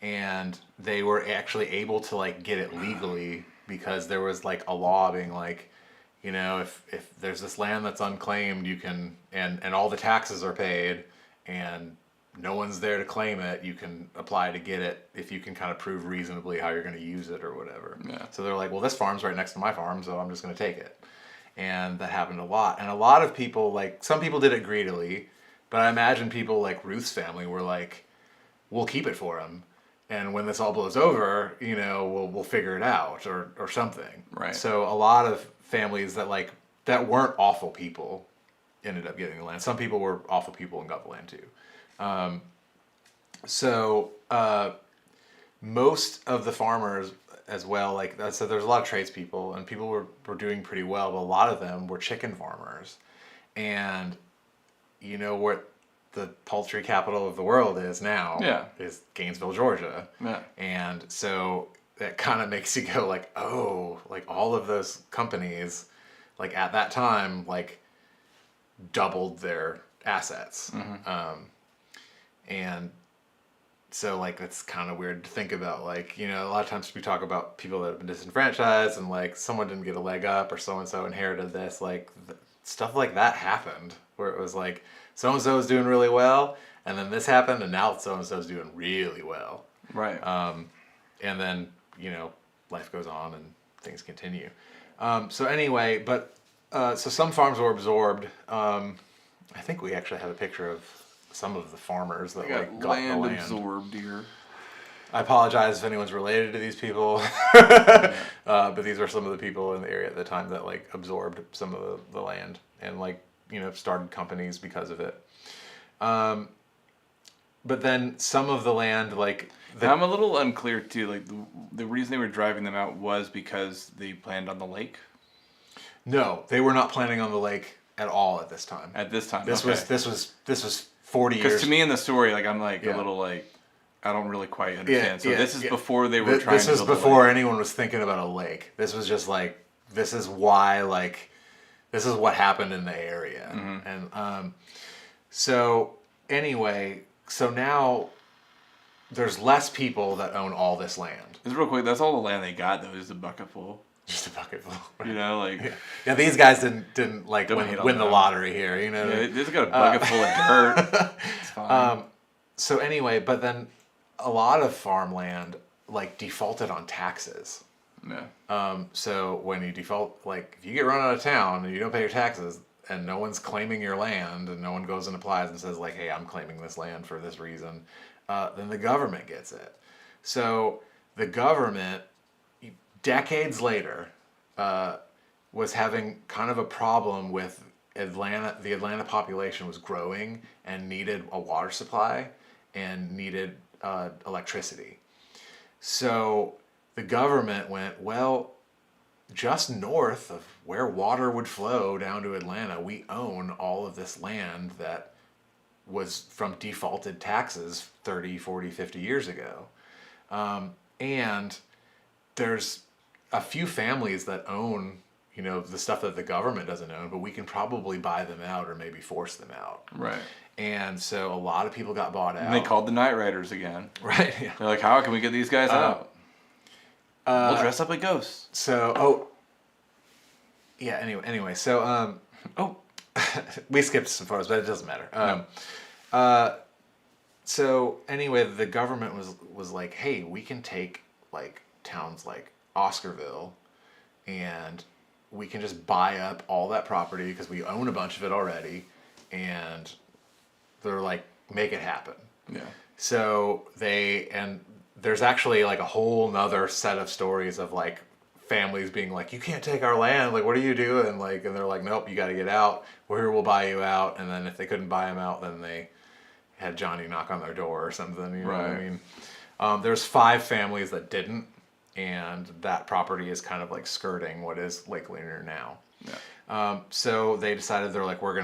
and they were actually able to like get it legally because there was like a law being like, you know, if there's this land that's unclaimed, you can, and all the taxes are paid, and no one's there to claim it, you can apply to get it if you can kind of prove reasonably how you're going to use it or whatever. Yeah. So they're like, well, this farm's right next to my farm, so I'm just going to take it. And that happened a lot. And a lot of people, like, some people did it greedily, but I imagine people like Ruth's family were like, we'll keep it for him. And when this all blows over, you know, we'll figure it out or something. Right. So a lot of families that weren't awful people ended up getting the land. Some people were awful people and got the land too. Most of the farmers as well, like so there's a lot of tradespeople and people were doing pretty well, but a lot of them were chicken farmers. And you know what the poultry capital of the world is now is Gainesville, Georgia. Yeah. And so that kind of makes you go like, oh, like all of those companies, like at that time, like doubled their assets. And so like it's kind of weird to think about, like, you know, a lot of times we talk about people that have been disenfranchised and like someone didn't get a leg up or so and so inherited this, like stuff like that happened where it was like so and so is doing really well and then this happened and now so and so is doing really well. Right. And then, you know, life goes on and things continue. So anyway, but so some farms were absorbed. I think we actually have a picture of some of the farmers that got the land absorbed here. I apologize if anyone's related to these people, but these are some of the people in the area at the time that like absorbed some of the land and like, you know, started companies because of it. But then some of the land, like I'm a little unclear too. Like the reason they were driving them out was because they planned on the lake. No, they were not planning on the lake at all at this time. At this time, this was 40 years. Because to me in the story, like I'm like a little like I don't really quite understand. So this is before they were trying. This was before anyone was thinking about a lake. This was just like this is why like this is what happened in the area. And so anyway, so now there's less people that own all this land. Just real quick, that's all the land they got though, is a bucket full. Just a bucket full. You know, like yeah, these guys didn't like win the lottery here. You know, they just got a bucket full of dirt. It's fine. So anyway, but then a lot of farmland like defaulted on taxes. Yeah. So when you default, like if you get run out of town and you don't pay your taxes and no one's claiming your land and no one goes and applies and says like, hey, I'm claiming this land for this reason, then the government gets it. So the government, decades later, was having kind of a problem with Atlanta. The Atlanta population was growing and needed a water supply and needed electricity. So the government went, well, just north of where water would flow down to Atlanta, we own all of this land that was from defaulted taxes 30, 40, 50 years ago. And there's a few families that own, you know, the stuff that the government doesn't own, but we can probably buy them out or maybe force them out. Right. And so a lot of people got bought out. And they called the Night Riders again. Right. Yeah. They're like, how can we get these guys out? We'll dress up like ghosts. So, yeah, anyway, so, we skipped some photos, but it doesn't matter. So anyway, the government was like, hey, we can take like towns like Oscarville, and we can just buy up all that property because we own a bunch of it already, and they're like, make it happen. Yeah. So there's actually like a whole nother set of stories of like families being like, you can't take our land, like what are you doing? Like, and they're like, nope, you got to get out. We'll buy you out. And then if they couldn't buy him out, then they had Johnny knock on their door or something. You know what I mean? There's 5 families that didn't, and that property is kind of like skirting what is Lake Lanier now. Yeah. So they decided they're like, we're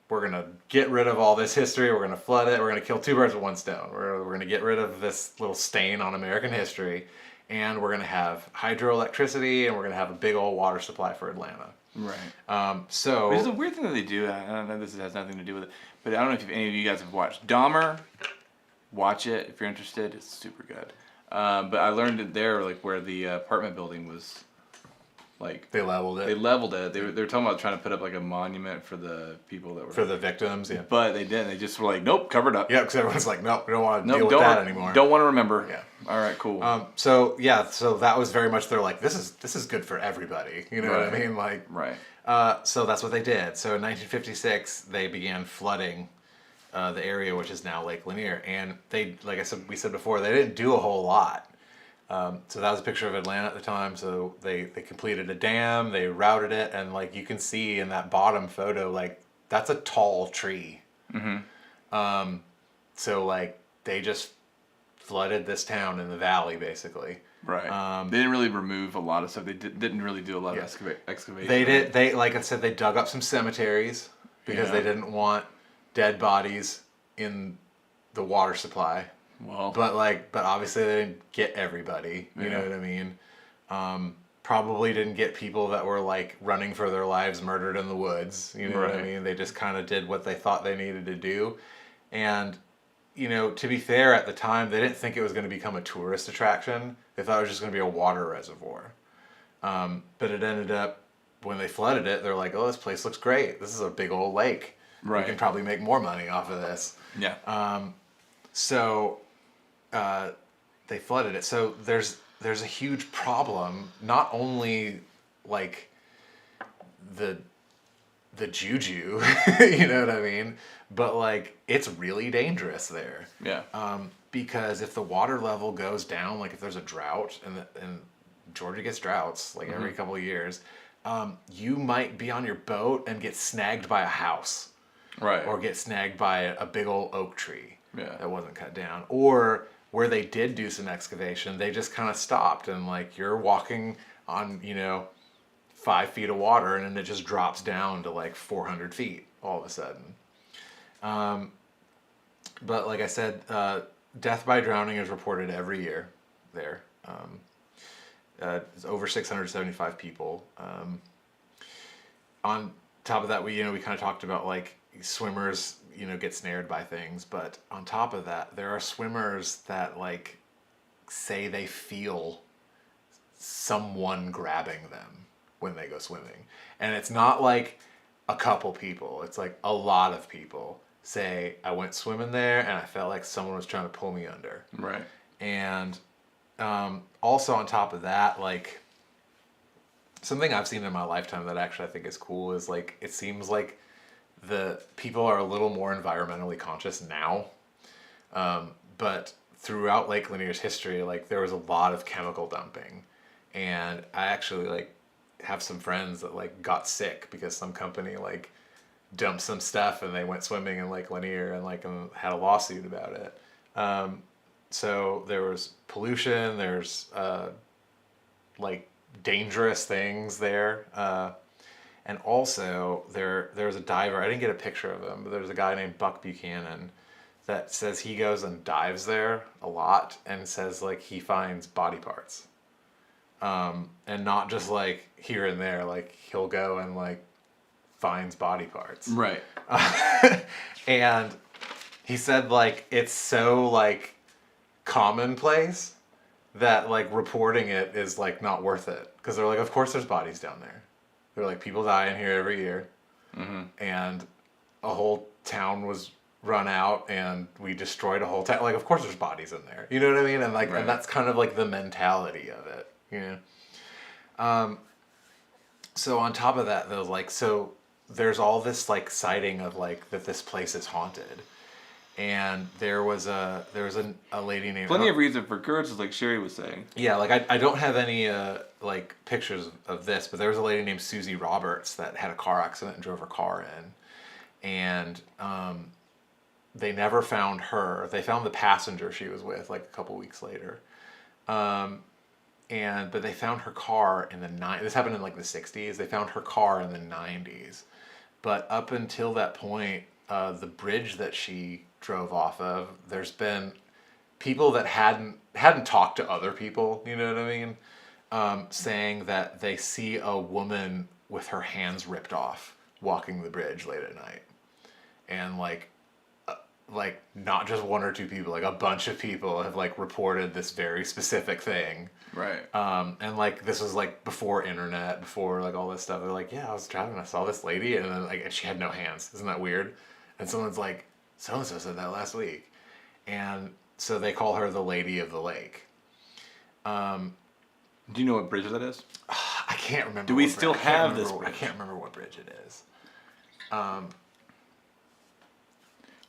gonna get rid of all this history. We're gonna flood it. We're gonna kill 2 birds with 1 stone. We're gonna get rid of this little stain on American history, and we're gonna have hydroelectricity, and we're gonna have a big old water supply for Atlanta. Right. So There's a weird thing that they do. I don't know. This has nothing to do with it, but I don't know if any of you guys have watched Dahmer. Watch it if you're interested. It's super good. But I learned it there, like where the apartment building was, like they leveled it. They leveled it. They were talking about trying to put up like a monument for the people that were for the victims. Yeah. But they didn't. They just were like, nope, covered up. Yeah, because everyone's like, nope, we don't want to deal with that anymore. Don't want to remember. Yeah. All right, cool. So that was very much, they're like, this is good for everybody. You know what I mean? Like, right. So that's what they did. So in 1956, they began flooding the area, which is now Lake Lanier, and they, like we said before, they didn't do a whole lot. So that was a picture of Atlanta at the time. So they completed a dam, they routed it, and like you can see in that bottom photo, like that's a tall tree. Mm-hmm. So like they just flooded this town in the valley, basically. Right. They didn't really remove a lot of stuff. They didn't really do a lot of excavation. They did. They, like I said, they dug up some cemeteries because they didn't want dead bodies in the water supply. Well, but obviously they didn't get everybody. You know what I mean? Probably didn't get people that were like running for their lives, murdered in the woods. You know what I mean? They just kind of did what they thought they needed to do, and you know, to be fair, at the time, they didn't think it was going to become a tourist attraction. They thought it was just going to be a water reservoir. But it ended up, when they flooded it, they're like, oh, this place looks great. This is a big old lake. Right. We can probably make more money off of this. Yeah. So they flooded it. So there's a huge problem, not only like the juju, you know what I mean? But like it's really dangerous there. Yeah. Because if the water level goes down, like if there's a drought, and Georgia gets droughts like every couple of years, you might be on your boat and get snagged by a house. Right. Or get snagged by a big old oak tree that wasn't cut down. Or where they did do some excavation, they just kind of stopped, and like you're walking on, 5 feet of water, and then it just drops down to like 400 feet all of a sudden. But like I said, death by drowning is reported every year there. It's over 675 people. On top of that, we kind of talked about like swimmers, get snared by things. But on top of that, there are swimmers that like say they feel someone grabbing them when they go swimming. And it's not like a couple people. It's like a lot of people say, I went swimming there and I felt like someone was trying to pull me under. Right. And also on top of that, like something I've seen in my lifetime that actually I think is cool is like, it seems like the people are a little more environmentally conscious now. But throughout Lake Lanier's history, like there was a lot of chemical dumping. And I actually like have some friends that like got sick because some company like dumped some stuff and they went swimming in Lake Lanier and had a lawsuit about it. So there was pollution, there's like dangerous things there. And also there was a diver, I didn't get a picture of him, but there's a guy named Buck Buchanan that says he goes and dives there a lot and says like he finds body parts. And not just like here and there, like he'll go and like finds body parts. Right. And he said like it's so like commonplace that like reporting it is like not worth it, because they're like, of course there's bodies down there. They're like, people die in here every year. Mm-hmm. And a whole town was run out and we destroyed a whole town. Like, of course there's bodies in there. You know what I mean? And like, Right. and that's kind of like the mentality of it, you know? So on top of that, though, like, so there's all this like sighting of like that this place is haunted. And there was a lady named... Plenty of reason for curses, like Sherry was saying. Yeah, like I don't have any like pictures of this, but there was a lady named Susie Roberts that had a car accident and drove her car in. And they never found her. They found the passenger she was with like a couple weeks later. But they found her car in the this happened in like the 60s. They found her car in the 90s. But up until that point, the bridge that she drove off of, there's been people that hadn't talked to other people, you know what I mean? Saying that they see a woman with her hands ripped off walking the bridge late at night. And like not just one or two people, like a bunch of people have like reported this very specific thing. Right. And like this was like before internet, before like all this stuff. They're like, yeah, I was driving, I saw this lady, and then like and she had no hands. Isn't that weird? And someone's like, so and so said that last week, and so they call her the Lady of the Lake. Do you know what bridge that is? I can't remember. Do we still have this I bridge? can't remember what bridge it is.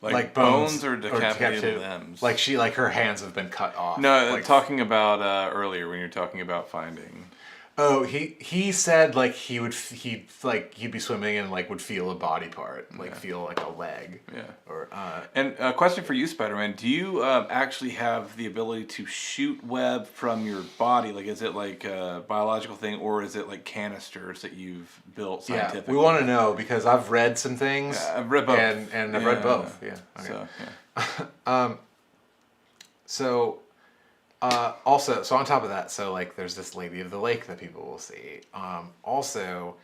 Like bones or decapitated limbs? Like her hands have been cut off. No, like, talking about earlier when you're talking about finding. Oh, he said like he'd be swimming and like would feel a body part, like feel like a leg. Yeah. Or And a question for you, Spider-Man: do you actually have the ability to shoot web from your body? Like, is it like a biological thing, or is it like canisters that you've built scientifically? we want to know because I've read some things. Yeah, I've read both. And I've read both. Yeah. Okay. So yeah. Also, so on top of that, so like there's this Lady of the Lake that people will see. Also,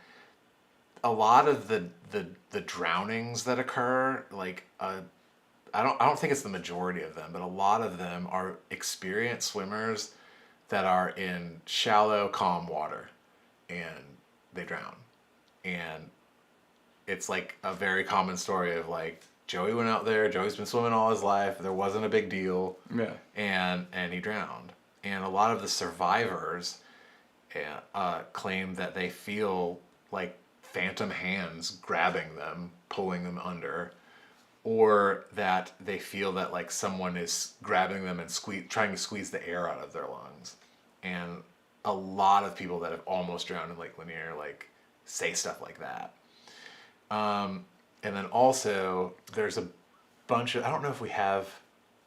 a lot of the drownings that occur, like I don't think it's the majority of them, but a lot of them are experienced swimmers that are in shallow, calm water, and they drown. And it's like a very common story of like, Joey went out there, Joey's been swimming all his life, there wasn't a big deal. Yeah. And he drowned. And a lot of the survivors claim that they feel like phantom hands grabbing them, pulling them under, or that they feel that like someone is grabbing them and trying to squeeze the air out of their lungs. And a lot of people that have almost drowned in Lake Lanier like say stuff like that. And then also, there's a bunch of, I don't know if we have,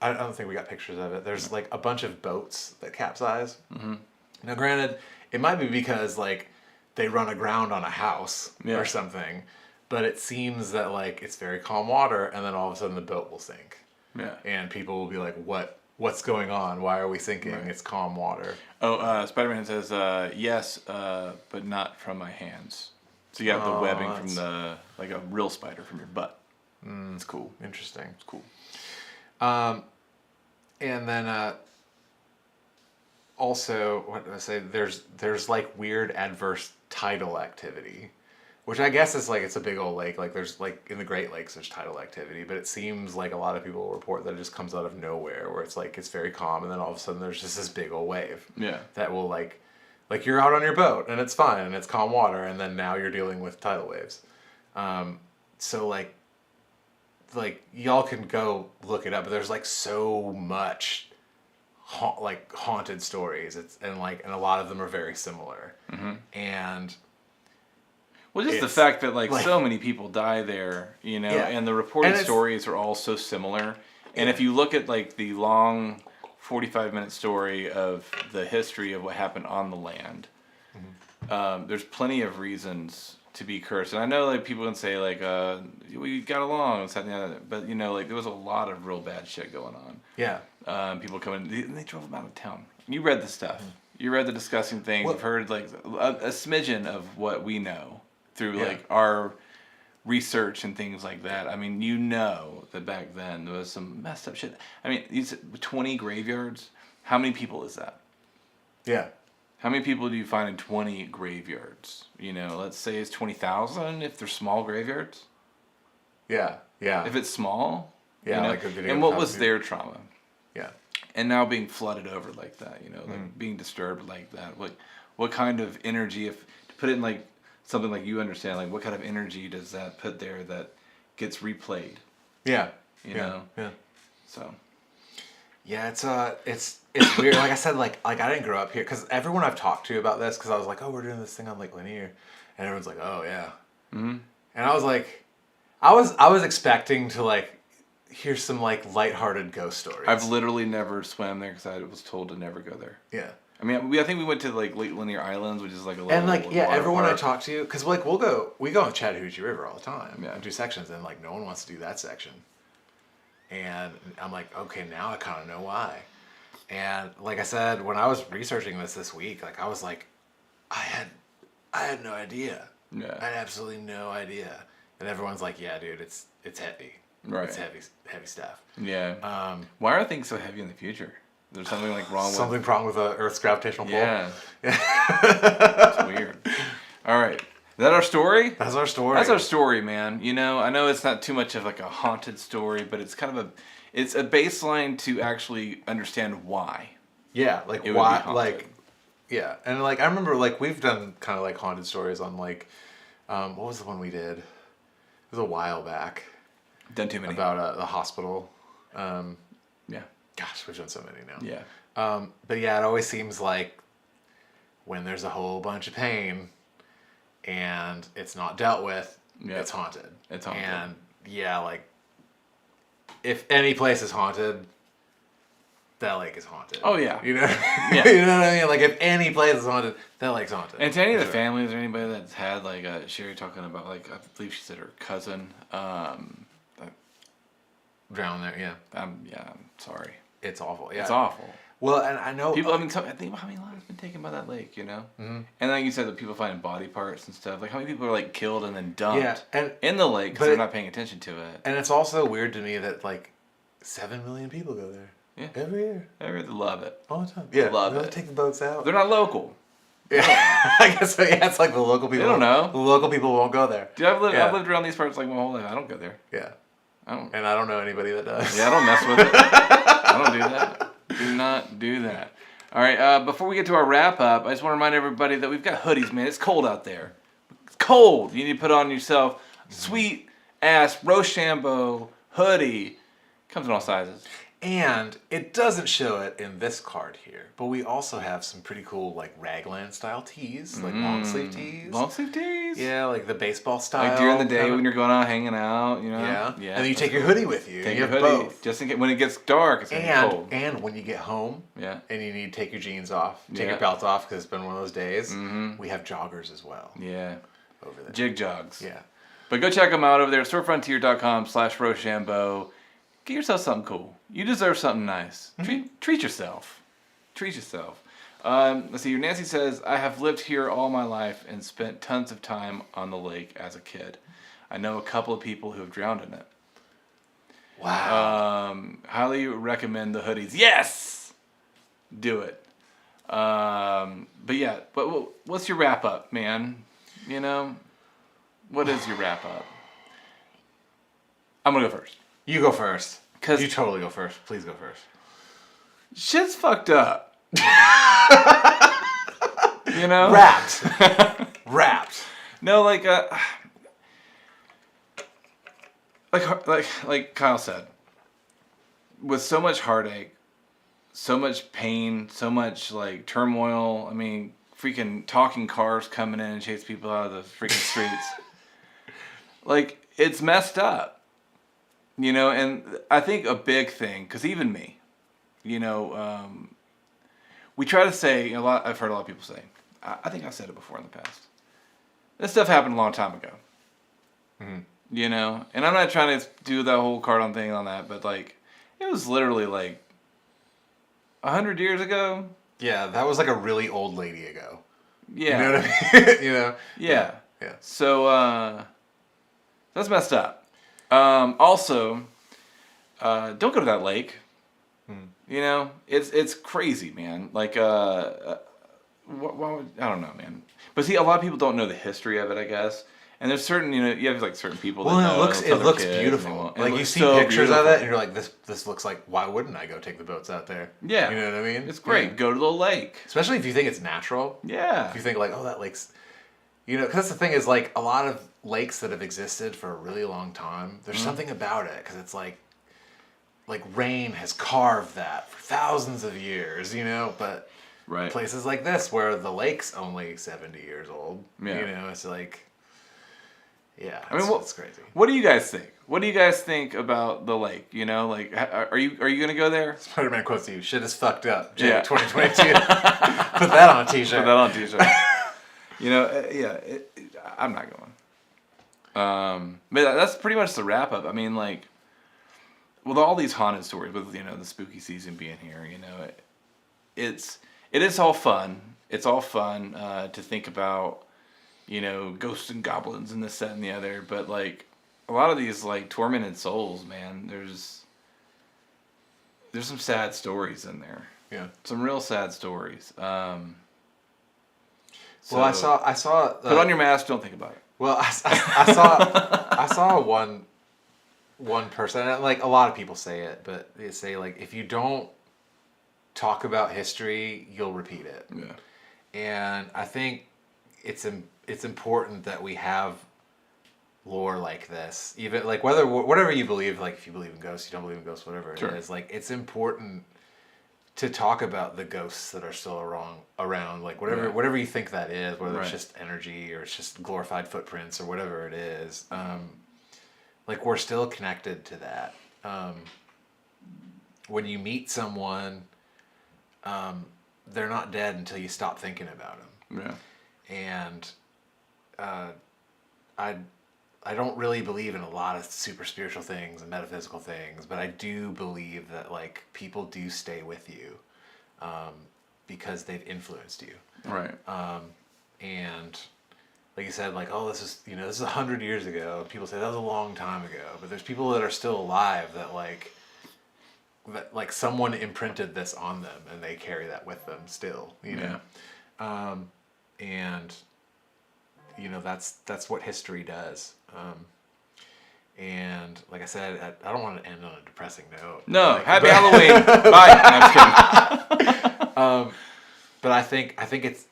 I don't think we got pictures of it. There's like a bunch of boats that capsize. Mm-hmm. Now granted, it might be because like they run aground on a house or something, but it seems that like it's very calm water and then all of a sudden the boat will sink. Yeah. And people will be like, what's going on? Why are we sinking? Right. It's calm water. Oh, Spider-Man says, yes, but not from my hands. So you have the webbing from like a real spider from your butt. It's cool. Interesting. It's cool. And then also, what did I say? There's like weird adverse tidal activity, which I guess is like it's a big old lake. Like there's like in the Great Lakes there's tidal activity, but it seems like a lot of people report that it just comes out of nowhere, where it's like it's very calm, and then all of a sudden there's just this big old wave. Yeah. That will like you're out on your boat and it's fine and it's calm water, and then now you're dealing with tidal waves. So like y'all can go look it up, but there's like so much haunted stories. And a lot of them are very similar. Mm-hmm. And well, just the fact that like so many people die there, you know, and the reported stories are all so similar. And if you look at like the long 45-minute story of the history of what happened on the land, there's plenty of reasons to be cursed. And I know like people can say like we got along, but you know, like there was a lot of real bad shit going on. Yeah. People come in and they drove them out of town. You read the stuff. You read the disgusting things. You've heard like a smidgen of what we know through like our research and things like that. I mean, you know that back then there was some messed up shit. I mean, these 20 graveyards. How many people is that? Yeah. How many people do you find in 20 graveyards? You know, let's say it's 20,000 if they're small graveyards. Yeah, yeah. If it's small, Yeah, you know? like a video and what of was how- their trauma? Yeah. And now being flooded over like that, you know, like being disturbed like that. Like, what kind of energy, if to put it in like something like you understand, like what kind of energy does that put there that gets replayed? Yeah. You know? Yeah. So. Yeah, it's weird. Like I said, like I didn't grow up here because everyone I've talked to about this, because I was like, oh, we're doing this thing on Lake Lanier, and everyone's like, oh yeah, and I was like, I was expecting to like hear some like lighthearted ghost stories. I've literally never swam there because I was told to never go there. Yeah. I mean, I think we went to like Lake Lanier Islands, which is like a little And like yeah, water everyone park. I talk to, because like we go on the Chattahoochee River all the time, Yeah. and do sections, and like no one wants to do that section, and I'm like, okay, now I kind of know why. And like I said, when I was researching this week, like I was like, I had no idea. Yeah. I had absolutely no idea. And everyone's like, yeah, dude, it's heavy. Right. It's heavy stuff. Yeah. Why are things so heavy in the future? There's something like wrong with Something wrong with the Earth's gravitational pull. Yeah. It's weird. All right. Is that our story? That's our story. That's our story, man. You know, I know it's not too much of like a haunted story, but it's kind of it's a baseline to actually understand why. Yeah, like It would be why, haunted. like, yeah, and like I remember, like we've done kind of like haunted stories on like, what was the one we did? It was a while back Done too many. about the hospital. Yeah. Gosh, we've done so many now. Yeah. But yeah, it always seems like when there's a whole bunch of pain and it's not dealt with, Yep. it's haunted. It's haunted. And yeah, like if any place is haunted, that lake is haunted. Oh, yeah. You know? Yeah. You know what I mean? Like if any place is haunted, that lake's haunted. And to any of the Sure. families or anybody that's had like Sherry talking about like I believe she said her cousin. Drown there, yeah. I'm sorry. It's awful. Yeah. It's awful. Well, and I know People, I mean, I think about how many lives have been taken by that lake, you know? Mm-hmm. And like you said, that people finding body parts and stuff. Like how many people are like killed and then dumped Yeah, and- in the lake because but they're it- not paying attention to it. and it's also weird to me that like 7 million people go there. Yeah. Every year. I really love it. All the time. Yeah. Love they'll it. take the boats out. They're not local. Yeah. I guess so, yeah, it's like the local people. They don't know. The local people won't go there. Dude, I've Yeah. lived around these parts like my whole life. I don't go there. Yeah. I don't. And I don't know anybody that does. Yeah, I don't mess with it. I don't do that. Do not do that. All right, before we get to our wrap up, I just want to remind everybody that we've got hoodies, man. It's cold out there. It's cold. You need to put on yourself sweet ass Roshambeaux hoodie. Comes in all sizes. And it doesn't show it in this card here, but we also have some pretty cool like raglan style tees, like long sleeve tees. Long sleeve tees. Yeah, like the baseball style. Like during the day kinda- when you're going out hanging out, you know. Yeah. Yeah. And then you that's take your cool. hoodie with you. Take you your have hoodie both. just in case when it gets dark. It's gonna be cold. And when you get home, Yeah. and you need to take your jeans off, take Yeah. your belt off because it's been one of those days. We have joggers as well Yeah. over there. Jig jogs. Yeah. But go check them out over there at storefrontier.com/Roshambeaux. Get yourself something cool. You deserve something nice. Treat yourself. Treat yourself. Let's see here. Nancy says, I have lived here all my life and spent tons of time on the lake as a kid. I know a couple of people who have drowned in it. Wow. Highly recommend the hoodies. Yes! Do it. But yeah, what's your wrap up, man? You know? What is your wrap up? I'm going to go first. You go first. 'Cause- You totally go first. Please go first. Shit's fucked up. You know? Wrapped. Wrapped. No, like Kyle said, with so much heartache, so much pain, so much like turmoil. I mean, freaking talking cars coming in and chase people out of the freaking streets. Like, it's messed up. You know, and I think a big thing, because even me, you know, we try to say a lot. I've heard a lot of people say. I think I've said it before in the past. This stuff happened a long time ago. You know, and I'm not trying to do that whole cardon thing on that, but like, it was literally like 100 years ago. Yeah, that was like a really old lady ago. Yeah. You know what I mean? You know? Yeah. Yeah. So that's messed up. Also, don't go to that lake. You know, it's crazy, man. Like, why would, I don't know, man. But see, a lot of people don't know the history of it, I guess. And there's certain, you have like certain people. Well, that know, it looks beautiful. Like you see pictures of it, and you're like, this looks like. Why wouldn't I go take the boats out there? Yeah, you know what I mean. It's great. Yeah. Go to the lake, especially if you think it's natural. Yeah, if you think like, oh, that lake's, because that's the thing is like a lot of lakes that have existed for a really long time. There's something about it because it's like rain has carved that for thousands of years, but. Right. Places like this where the lake's only 70 years old. Yeah. It's like, yeah. It's crazy. What do you guys think? What do you guys think about the lake? Like, are you gonna go there? Spider-Man quotes you. Shit is fucked up. Jay, 2022. Put that on a t-shirt. Put that on a t-shirt. I'm not going. But that's pretty much the wrap up. I mean, like, with all these haunted stories, with the spooky season being here, it is all fun. It's all fun to think about, ghosts and goblins and this, that, and the other. But like a lot of these like tormented souls, man, there's some sad stories in there. Yeah, some real sad stories. Well, I saw. Put on your mask. Don't think about it. Well, I saw one person, and like a lot of people say it, but they say like if you don't talk about history, you'll repeat it. Yeah. And I think it's important that we have lore like this, even like whatever you believe, like if you believe in ghosts, you don't believe in ghosts, whatever it is, like it's important to talk about the ghosts that are still around, like whatever you think that is, whether it's just energy or it's just glorified footprints or whatever it is. Like we're still connected to that. When you meet someone, they're not dead until you stop thinking about them. Yeah. And I don't really believe in a lot of super spiritual things and metaphysical things, but I do believe that like people do stay with you because they've influenced you. Right. And like you said, like, oh, this is 100 years ago. People say that was a long time ago, but there's people that are still alive that like someone imprinted this on them and they carry that with them still, Yeah. And that's what history does. And like I said, I don't want to end on a depressing note. No, happy Halloween. Bye. I'm just kidding. But I think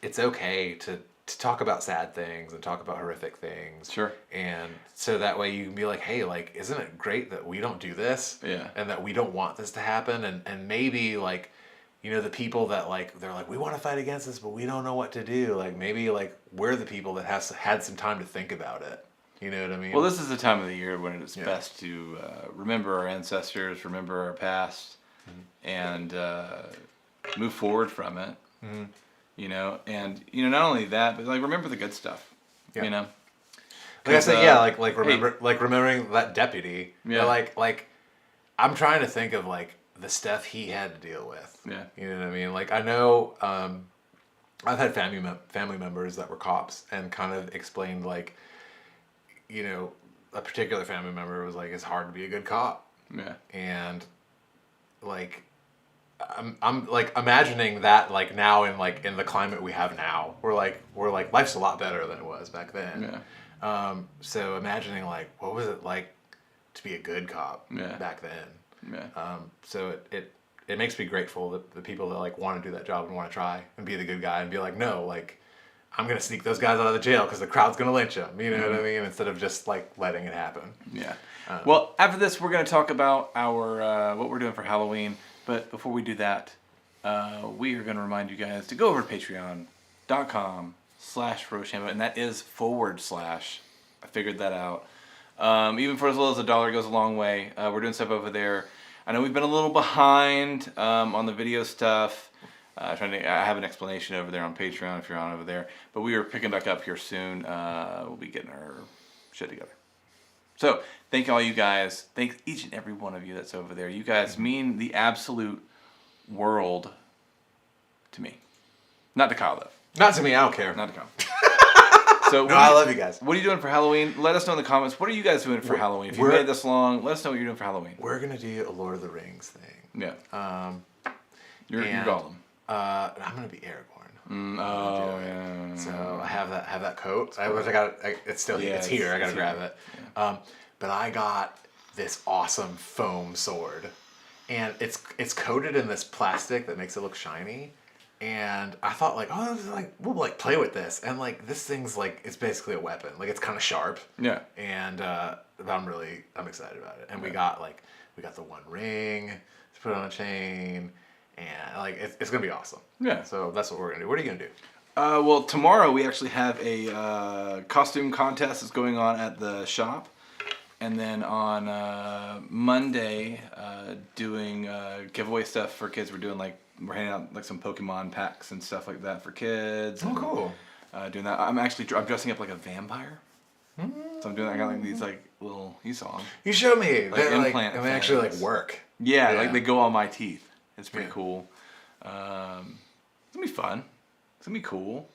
it's okay to talk about sad things and talk about horrific things. Sure. And so that way you can be like, hey, like, isn't it great that we don't do this? Yeah. And that we don't want this to happen? And maybe like, the people that like, they're like, we want to fight against this, but we don't know what to do. Like maybe like we're the people that had some time to think about it. You know what I mean? Well, this is the time of the year when it's best to remember our ancestors, remember our past, and move forward from it. Mm-hmm. And not only that, but like remember the good stuff. Yeah. Like I said, remembering that deputy. Yeah. Like I'm trying to think of like the stuff he had to deal with. Yeah. You know what I mean? Like I know I've had family members that were cops and kind of explained like, a particular family member was like, it's hard to be a good cop. Yeah. And like I'm like imagining that like now in the climate we have now, we're like life's a lot better than it was back then. Yeah. So imagining like what was it like to be a good cop back then. Yeah. So it makes me grateful that the people that like want to do that job and want to try and be the good guy and be like, no, like I'm gonna sneak those guys out of the jail because the crowd's gonna lynch them. You know what I mean? Instead of just like letting it happen. Yeah. Well, after this, we're gonna talk about our what we're doing for Halloween. But before we do that, we are going to remind you guys to go over to patreon.com/Roshambeaux, and that is / I figured that out. Even for as little as $1 goes a long way. We're doing stuff over there. I know we've been a little behind on the video stuff. I have an explanation over there on Patreon if you're on over there. But we are picking back up here soon. We'll be getting our shit together. So, thank all you guys. Thank each and every one of you that's over there. You guys mean the absolute world to me. Not to Kyle, though. Not to me, I don't care. Not to Kyle. So I love you guys. What are you doing for Halloween? Let us know in the comments. What are you guys doing for Halloween? If you made this long, let us know what you're doing for Halloween. We're going to do a Lord of the Rings thing. Yeah. You're Gollum. I'm going to be Aragorn. Oh yeah. So I have that coat. It's still it's here. I gotta grab it. Yeah. But I got this awesome foam sword, and it's coated in this plastic that makes it look shiny. And I thought like, oh, this is like we'll like play with this, and like this thing's like it's basically a weapon. Like it's kind of sharp. Yeah. And I'm excited about it. And we got the one ring to put on a chain, and like it's gonna be awesome. Yeah. So that's what we're gonna do. What are you gonna do? Well, tomorrow we actually have a costume contest that's going on at the shop. And then on Monday, doing giveaway stuff for kids. We're handing out like some Pokemon packs and stuff like that for kids. Oh, and, cool. Doing that. I'm dressing up like a vampire. So I'm doing. I got like these like little. You saw them. You showed me. Like implant. And they actually like work. Yeah, like they go on my teeth. It's pretty cool. It's gonna be fun. It's gonna be cool.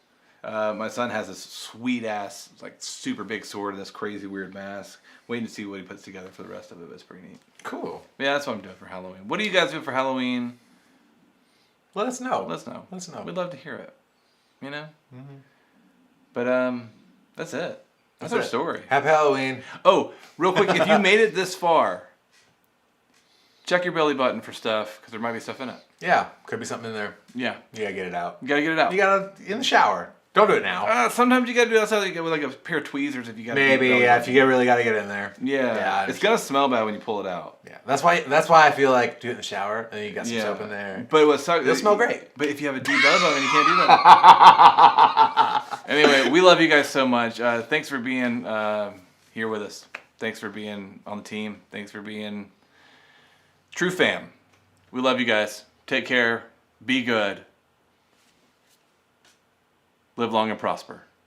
My son has this sweet ass, like super big sword and this crazy weird mask. Waiting to see what he puts together for the rest of it, but it's pretty neat. Cool. Yeah, that's what I'm doing for Halloween. What do you guys do for Halloween? Let us know. Let us know. Let us know. We'd love to hear it. You know? Mm-hmm. But that's it. That's our story. Happy Halloween. Oh, real quick, if you made it this far, check your belly button for stuff, because there might be stuff in it. Yeah, could be something in there. Yeah. You gotta get it out. You gotta get it out. You gotta in the shower. Don't do it now. Sometimes you gotta do it outside with like a pair of tweezers if you gotta. Maybe, if you really gotta get in there. Yeah. It's gonna smell bad when you pull it out. Yeah, that's why I feel like do it in the shower, and then you got some soap in there. But what sucks? It'll smell great. But if you have a deep belly button, you can't do that. Anyway, we love you guys so much. Thanks for being here with us. Thanks for being on the team. Thanks for being true fam. We love you guys. Take care. Be good. Live long and prosper.